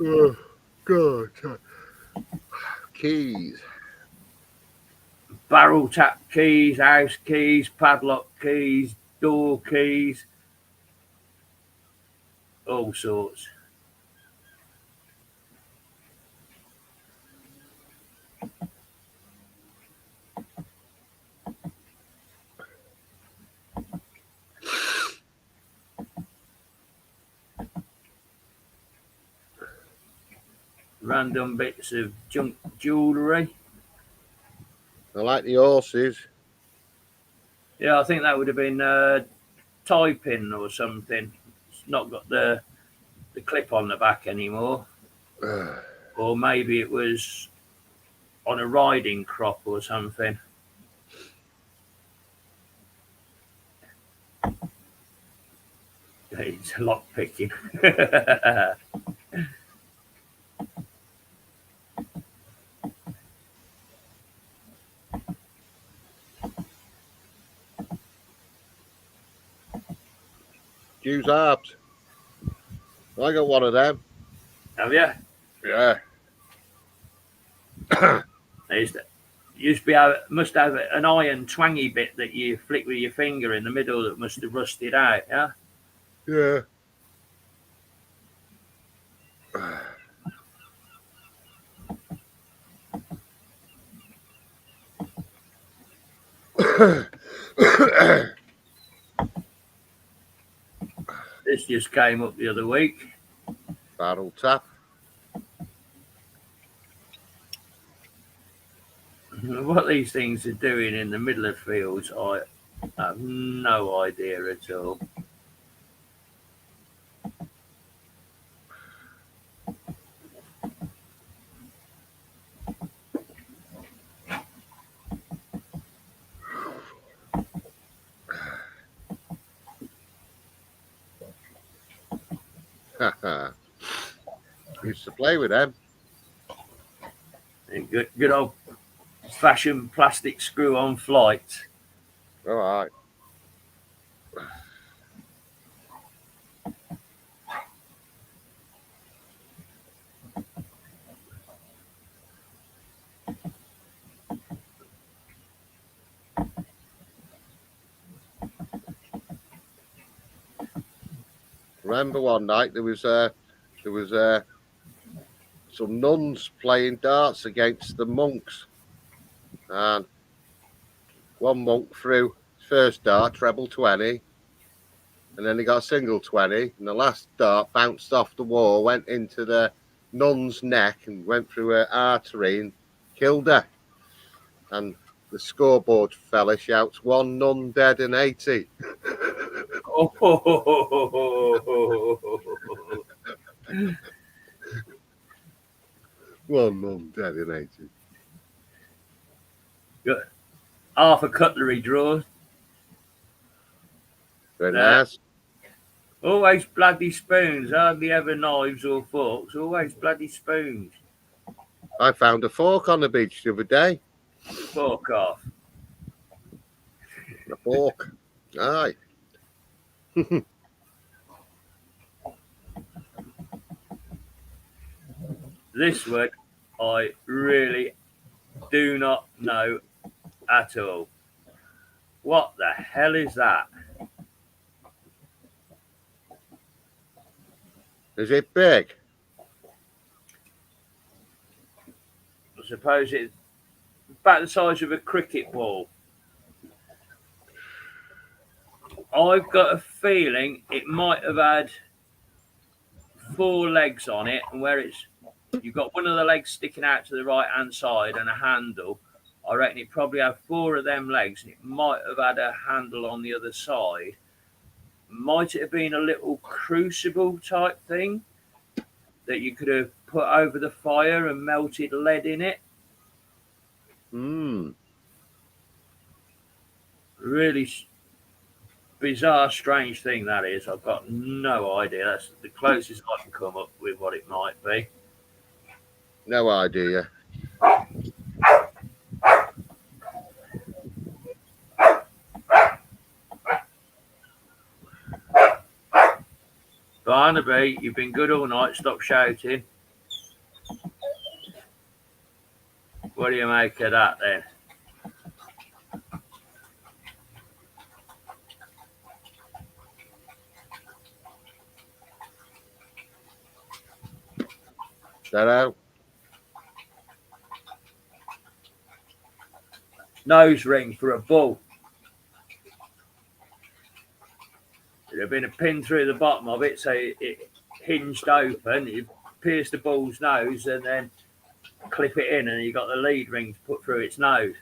Speaker 2: Oh, God. Keys.
Speaker 1: Barrel tap keys, house keys, padlock keys, door keys, all sorts. Random bits of junk jewellery.
Speaker 2: I like the horses.
Speaker 1: Yeah, I think that would have been tie pin or something. It's not got the clip on the back anymore. Or maybe it was on a riding crop or something. It's lock picking.
Speaker 2: Use harps. I got one of them.
Speaker 1: Have you?
Speaker 2: Yeah.
Speaker 1: Must have an iron twangy bit that you flick with your finger in the middle that must have rusted out, yeah?
Speaker 2: Yeah.
Speaker 1: This just came up the other week.
Speaker 2: Barrel tap.
Speaker 1: What these things are doing in the middle of fields, I have no idea at all.
Speaker 2: Used to play with them.
Speaker 1: Good old fashioned plastic screw on flight.
Speaker 2: All right. Remember one night there was some nuns playing darts against the monks, and one monk threw his first dart, treble 20, and then he got a single 20, and the last dart bounced off the wall, went into the nun's neck and went through her artery and killed her. And the scoreboard fella shouts, 1 nun dead and 80. One nun dead and 80.
Speaker 1: Good. Half a cutlery drawer.
Speaker 2: Very nice.
Speaker 1: Always bloody spoons, hardly ever knives or forks, always bloody spoons.
Speaker 2: I found a fork on the beach the other day.
Speaker 1: Fork off.
Speaker 2: A fork. Aye.
Speaker 1: This word I really do not know at all. What the hell is that?
Speaker 2: Is it big?
Speaker 1: I suppose it's about the size of a cricket ball. I've got a feeling it might have had 4 legs on it, and where you've got one of the legs sticking out to the right hand side and a handle. I reckon it probably had 4 of them legs, and it might have had a handle on the other side. Might it have been a little crucible type thing that you could have put over the fire and melted lead in it? Really bizarre, strange thing that is. I've got no idea. That's the closest I can come up with what it might be.
Speaker 2: No idea.
Speaker 1: Barnaby, you've been good all night. Stop shouting. What do you make of that then?
Speaker 2: Dunno.
Speaker 1: Nose ring for a bull. There'd have been a pin through the bottom of it, so it hinged open. You pierce the bull's nose and then clip it in, and you got the lead ring to put through its nose.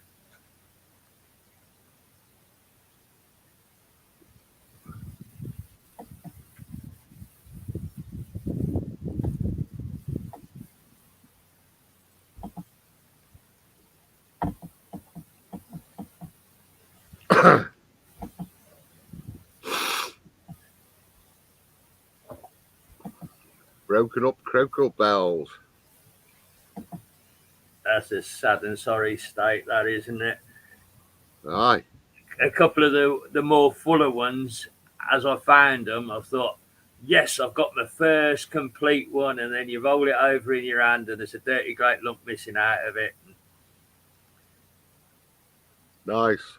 Speaker 2: Broken up croaker bells.
Speaker 1: That's a sad and sorry state, that is, isn't it?
Speaker 2: Aye.
Speaker 1: A couple of the more fuller ones, as I found them, I thought, yes, I've got my first complete one, and then you roll it over in your hand and there's a dirty great lump missing out of it.
Speaker 2: Nice.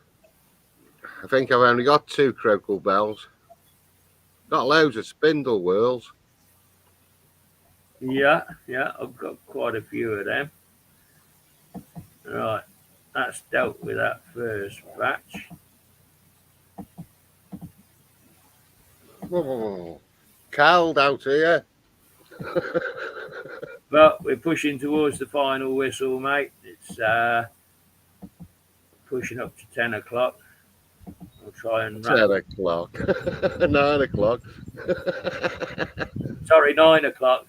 Speaker 2: I think I've only got 2 croaker bells. Got loads of spindle whirls.
Speaker 1: Yeah, I've got quite a few of them. Right, that's dealt with that first batch.
Speaker 2: Oh, cold out here.
Speaker 1: But we're pushing towards the final whistle, mate. It's pushing up to 10 o'clock. I'll try and
Speaker 2: 10 o'clock. 9 o'clock.
Speaker 1: Sorry, 9 o'clock.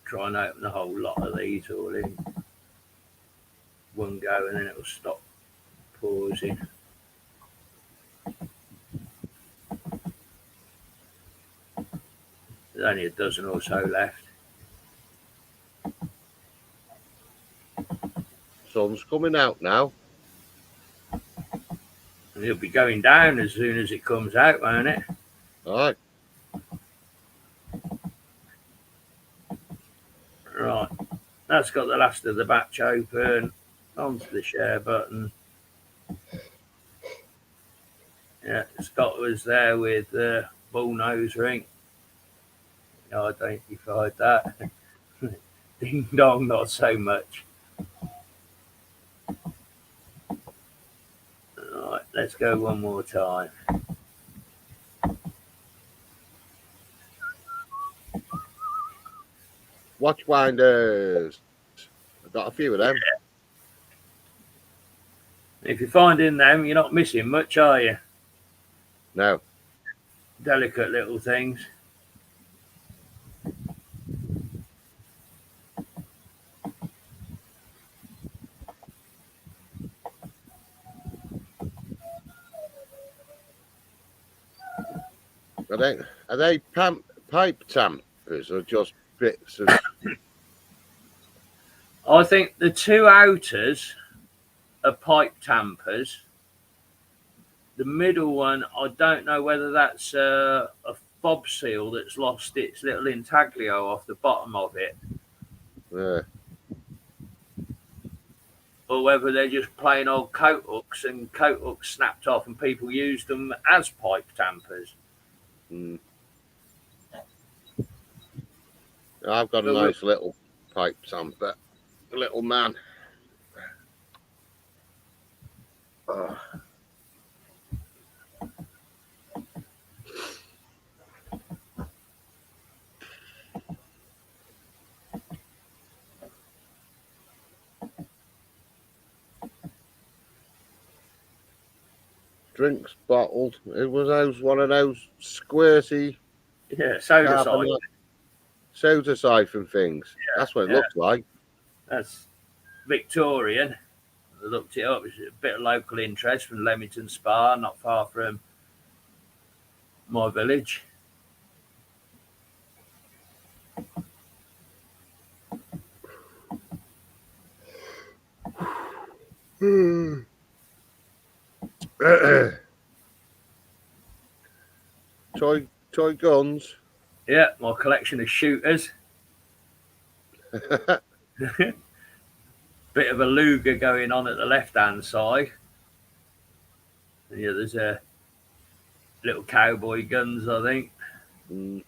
Speaker 1: Try and open the whole lot of these all in one go, and then it'll stop pausing. There's only a dozen or so left.
Speaker 2: Sun's coming out now.
Speaker 1: And it'll be going down as soon as it comes out, won't it?
Speaker 2: Aye.
Speaker 1: Right. That's got the last of the batch open. Onto the share button. Yeah, Scott was there with the bull nose ring. I identified that. Ding dong, not so much. Right, let's go one more time.
Speaker 2: Watchwinders. I've got a few of them.
Speaker 1: If you're finding them, you're not missing much, are you?
Speaker 2: No.
Speaker 1: Delicate little things.
Speaker 2: Are they pipe tampers or just bits of...
Speaker 1: I think the 2 outers are pipe tampers. The middle one, I don't know whether that's a fob seal that's lost its little intaglio off the bottom of it,
Speaker 2: Yeah.
Speaker 1: or whether they're just plain old coat hooks and coat hooks snapped off and people use them as pipe tampers.
Speaker 2: Mm. I've got a
Speaker 1: But
Speaker 2: nice little pipe tamper, little man. Oh. Drinks bottled. It was one of those squirty
Speaker 1: Yeah, soda
Speaker 2: carbon
Speaker 1: siphon.
Speaker 2: soda siphon things. That's what it looks like.
Speaker 1: That's Victorian. I looked it up. It's a bit of local interest from Leamington Spa, not far from my village.
Speaker 2: Toy guns.
Speaker 1: Yeah, my collection of shooters. Bit of a Luger going on at the left-hand side. And yeah, there's a little cowboy guns, I think.
Speaker 2: Mm.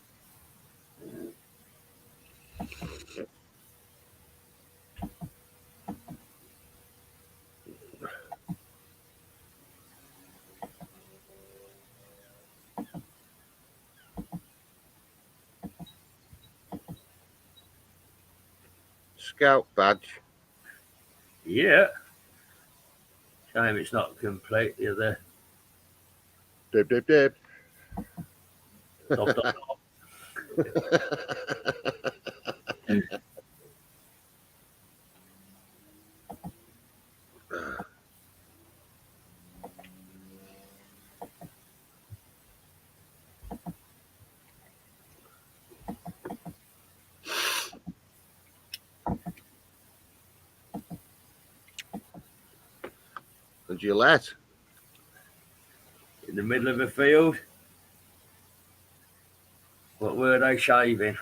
Speaker 2: Scout badge.
Speaker 1: Yeah. Shame it's not complete. The other
Speaker 2: Dib dib dib.
Speaker 1: dot, dot, dot.
Speaker 2: And Gillette.
Speaker 1: In the middle of a field. What were they shaving?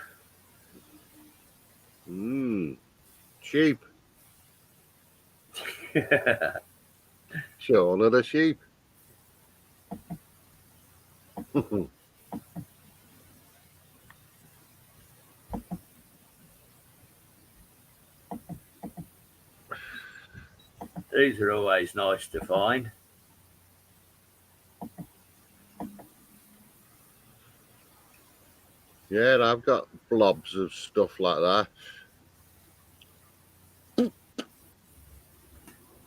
Speaker 2: Sheep. Shaun of the sheep.
Speaker 1: These are always nice to find.
Speaker 2: Yeah, I've got blobs of stuff like that.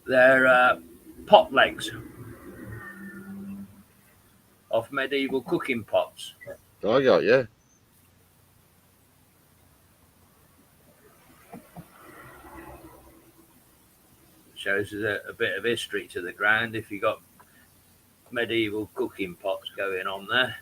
Speaker 1: They're pot legs off medieval cooking pots.
Speaker 2: I got you.
Speaker 1: Shows there's a bit of history to the ground if you got medieval cooking pots going on there.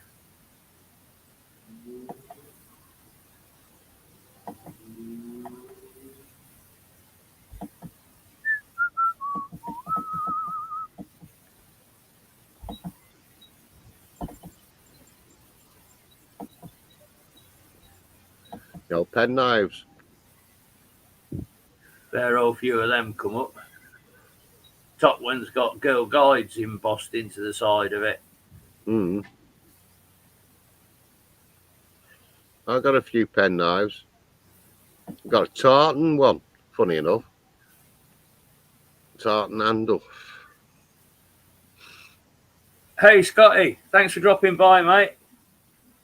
Speaker 2: The old pen knives.
Speaker 1: There are a few of them come up. Top one's got Girl Guides embossed into the side of it.
Speaker 2: I've got a few pen knives. I've got a tartan one, funny enough. Tartan handle.
Speaker 1: Hey Scotty, thanks for dropping by, mate.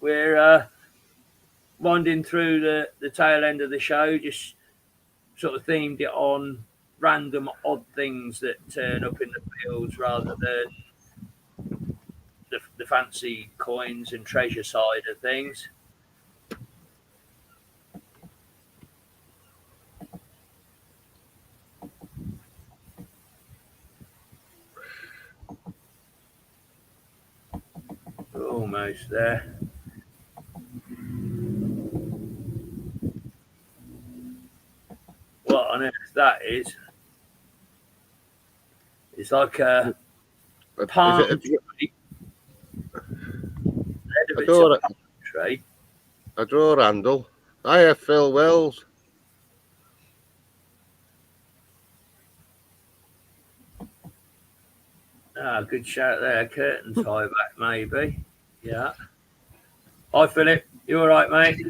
Speaker 1: We're winding through the tail end of the show, just sort of themed it on random odd things that turn up in the fields rather than the fancy coins and treasure side of things. Almost there. What on earth that is? It's like a palm tree
Speaker 2: I
Speaker 1: bits of
Speaker 2: draw,
Speaker 1: trade.
Speaker 2: I draw Randall. I have Phil Wells.
Speaker 1: Ah, good shout there. Curtain tie back, maybe. Yeah. Hi, Philip. You all right, mate?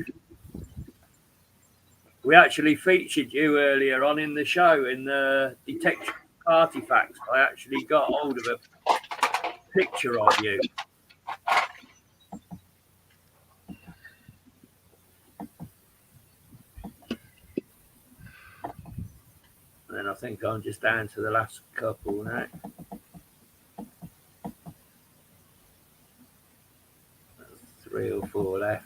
Speaker 1: We actually featured you earlier on in the show in the Detection Party Facts. I actually got hold of a picture of you. And I think I'm just down to the last couple now. That's 3 or 4 left.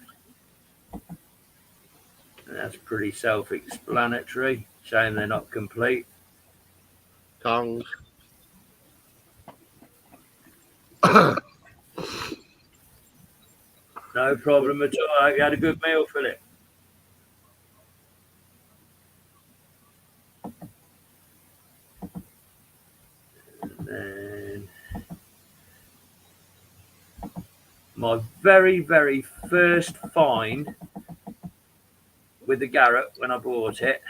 Speaker 1: And that's pretty self-explanatory. Shame they're not complete.
Speaker 2: Tongs.
Speaker 1: No problem at all. I hope you had a good meal, Philip. And then my very, very first find with the Garrett when I bought it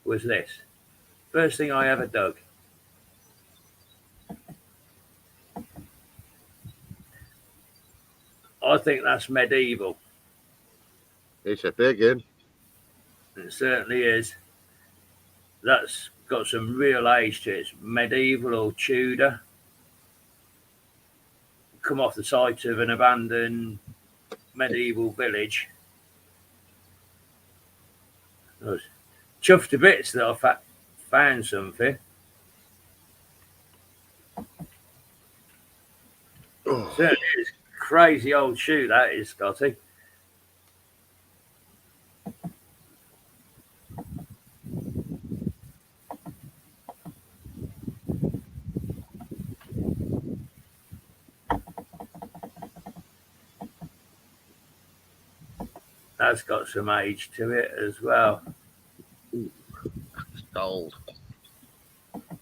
Speaker 1: was this. First thing I ever dug. I think that's medieval.
Speaker 2: It's a big one.
Speaker 1: It certainly is. That's got some real age to it. It's medieval or Tudor. Come off the site of an abandoned medieval village. I was chuffed to bits that I found something.
Speaker 2: Oh,
Speaker 1: Certainly is. Crazy old shoe that is, Scotty. That's got some age to it as well.
Speaker 2: it's gold.
Speaker 1: What do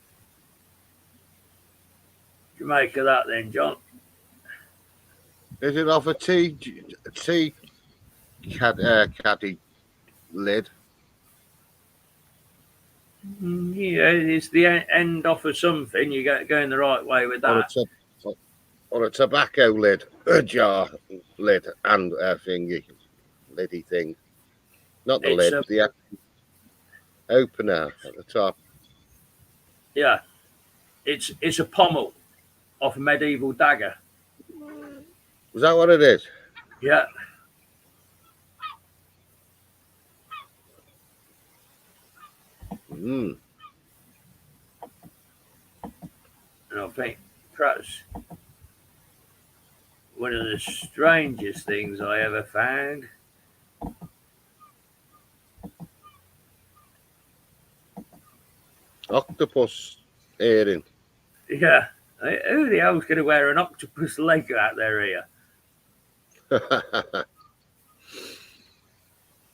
Speaker 1: you make of that then, John?
Speaker 2: Is it off a tea caddy lid?
Speaker 1: Yeah, it's the end off of something. You're going the right way with that.
Speaker 2: Or a tobacco lid, a jar lid, and a thingy, liddy thing. Not the
Speaker 1: It's
Speaker 2: lid, the opener at the top.
Speaker 1: Yeah, it's a pommel off a medieval dagger.
Speaker 2: Is that what it is?
Speaker 1: Yeah.
Speaker 2: Mm.
Speaker 1: And I think perhaps one of the strangest things I ever found.
Speaker 2: Octopus earring.
Speaker 1: Yeah. Who the hell's going to wear an octopus leg out their ear?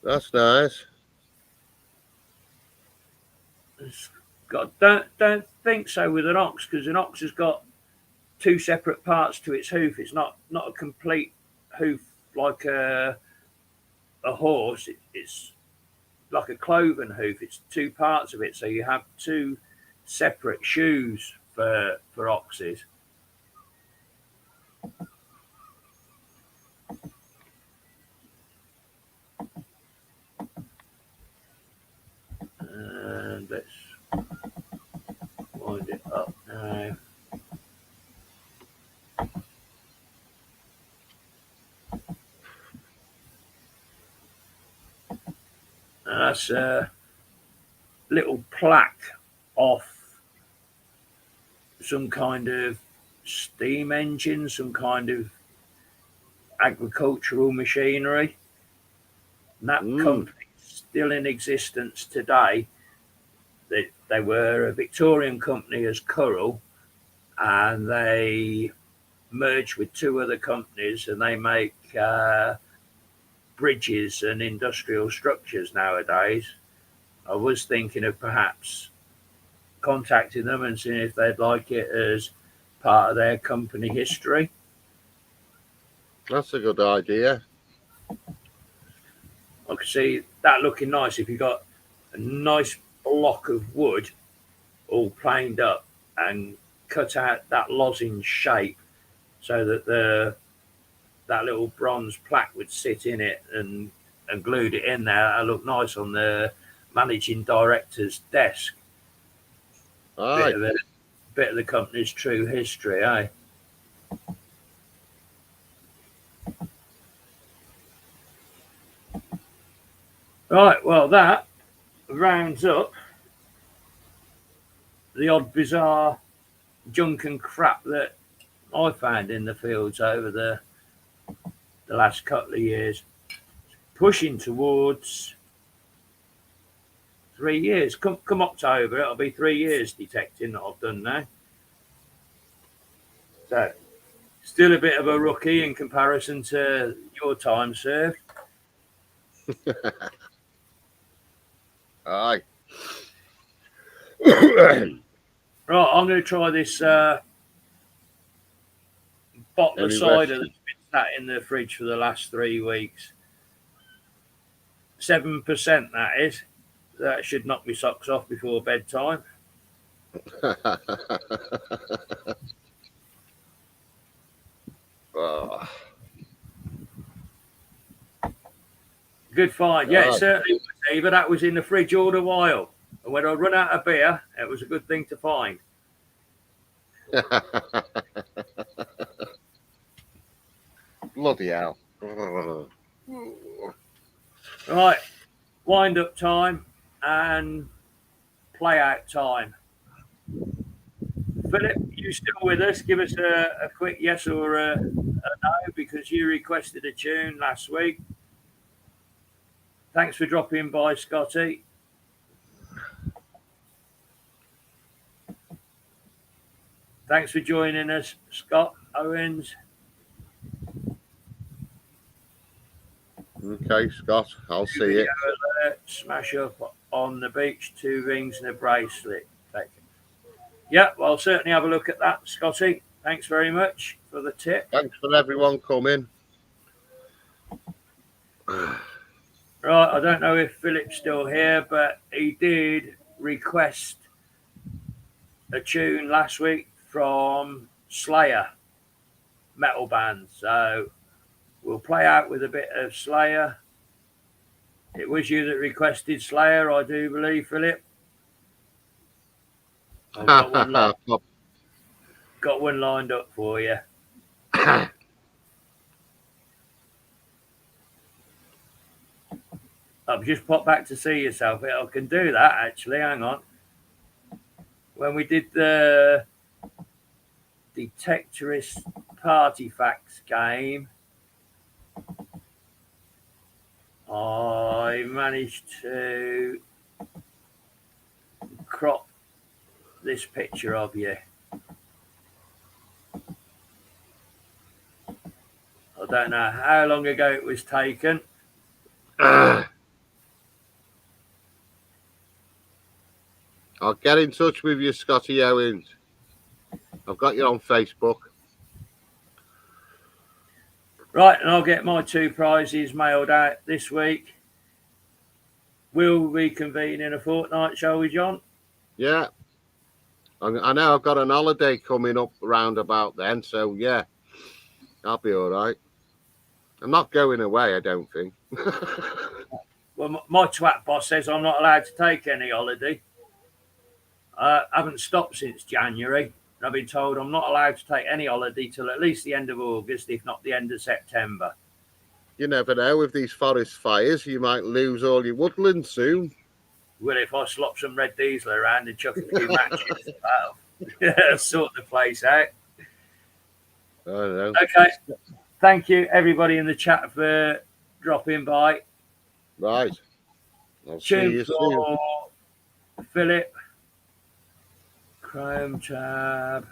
Speaker 2: That's nice.
Speaker 1: Don't think so with an ox, because an ox has got 2 separate parts to its hoof. It's not a complete hoof like a horse. It's like a cloven hoof. It's 2 parts of it, so you have 2 separate shoes for oxes. And let's wind it up now. And that's a little plaque off some kind of steam engine, some kind of agricultural machinery. And that company is still in existence today. They were a Victorian company as Currell, and they merged with 2 other companies, and they make bridges and industrial structures nowadays. I was thinking of perhaps contacting them and seeing if they'd like it as part of their company history.
Speaker 2: That's a good idea.
Speaker 1: I can see that looking nice if you've got a nice block of wood all planed up and cut out that lozenge shape so that that little bronze plaque would sit in it and glued it in there. That'll look nice on the managing director's desk.
Speaker 2: Aye.
Speaker 1: Bit of the company's true history, eh? Right, well, that rounds up the odd bizarre junk and crap that I found in the fields over the last couple of years. Pushing towards 3 years. Come October, it'll be 3 years detecting that I've done now. So, still a bit of a rookie in comparison to your time served.
Speaker 2: Aye.
Speaker 1: Right, I'm going to try this bottle of
Speaker 2: Any
Speaker 1: cider
Speaker 2: rest?
Speaker 1: that's been sat in the fridge for the last 3 weeks. 7% that is. That should knock me socks off before bedtime.
Speaker 2: Oh.
Speaker 1: Good find. Yeah, it
Speaker 2: Aye.
Speaker 1: certainly was, Eva. That was in the fridge all the while. And when I run out of beer, it was a good thing to find.
Speaker 2: Bloody hell.
Speaker 1: Right, wind up time and play out time. Philip, you still with us? Give us a quick yes or a no, because you requested a tune last week. Thanks for dropping by, Scotty. Thanks for joining us, Scott Owens.
Speaker 2: Okay, Scott, I'll see it.
Speaker 1: Alert, smash up on the beach, 2 rings and a bracelet. Yeah, well, I'll certainly have a look at that, Scotty. Thanks very much for the tip.
Speaker 2: Thanks for everyone coming.
Speaker 1: Right, I don't know if Philip's still here, but he did request a tune last week from Slayer metal band. So we'll play out with a bit of Slayer. It was you that requested Slayer, I do believe, Philip. I've got one lined up for you. I've just popped back to see yourself. I can do that, actually. Hang on. When we did the Detectorist Party Facts game, I managed to crop this picture of you. I don't know how long ago it was taken.
Speaker 2: I'll get in touch with you, Scotty Owens. I've got you on Facebook.
Speaker 1: Right, and I'll get my 2 prizes mailed out this week. We'll reconvene in a fortnight, shall we, John?
Speaker 2: Yeah. I know I've got an holiday coming up around about then, so yeah, I'll be all right. I'm not going away, I don't think.
Speaker 1: Well, my twat boss says I'm not allowed to take any holiday. I haven't stopped since January. I've been told I'm not allowed to take any holiday till at least the end of August, if not the end of September.
Speaker 2: You never know, with these forest fires, you might lose all your woodland soon.
Speaker 1: Well, if I slop some red diesel around and chuck a few matches, that'll sort the place out.
Speaker 2: I don't know.
Speaker 1: Okay. Thank you, everybody in the chat, for dropping by.
Speaker 2: Right. I'll see
Speaker 1: Tune
Speaker 2: you soon.
Speaker 1: for Philip. Chrome tab.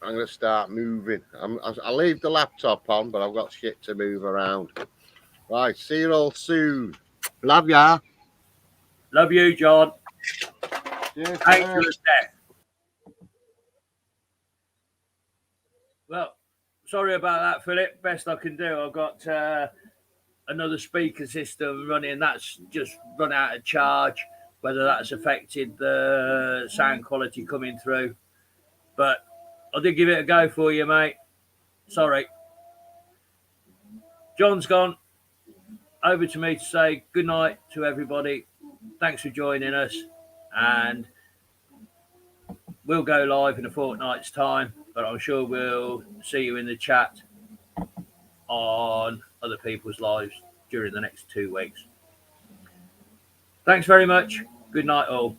Speaker 2: I'm going to start moving. I'll leave the laptop on, but I've got shit to move around. Right. See you all soon. Love ya.
Speaker 1: Love you, John.
Speaker 2: Cheers.
Speaker 1: Thanks for the death. Well, sorry about that, Philip. Best I can do. I've got another speaker system running. That's just run out of charge. Whether that's affected the sound quality coming through, but I did give it a go for you, mate. Sorry. John's gone. Over to me to say good night to everybody. Thanks for joining us, and we'll go live in a fortnight's time, but I'm sure we'll see you in the chat on other people's lives during the next 2 weeks. Thanks very much. Good night, all.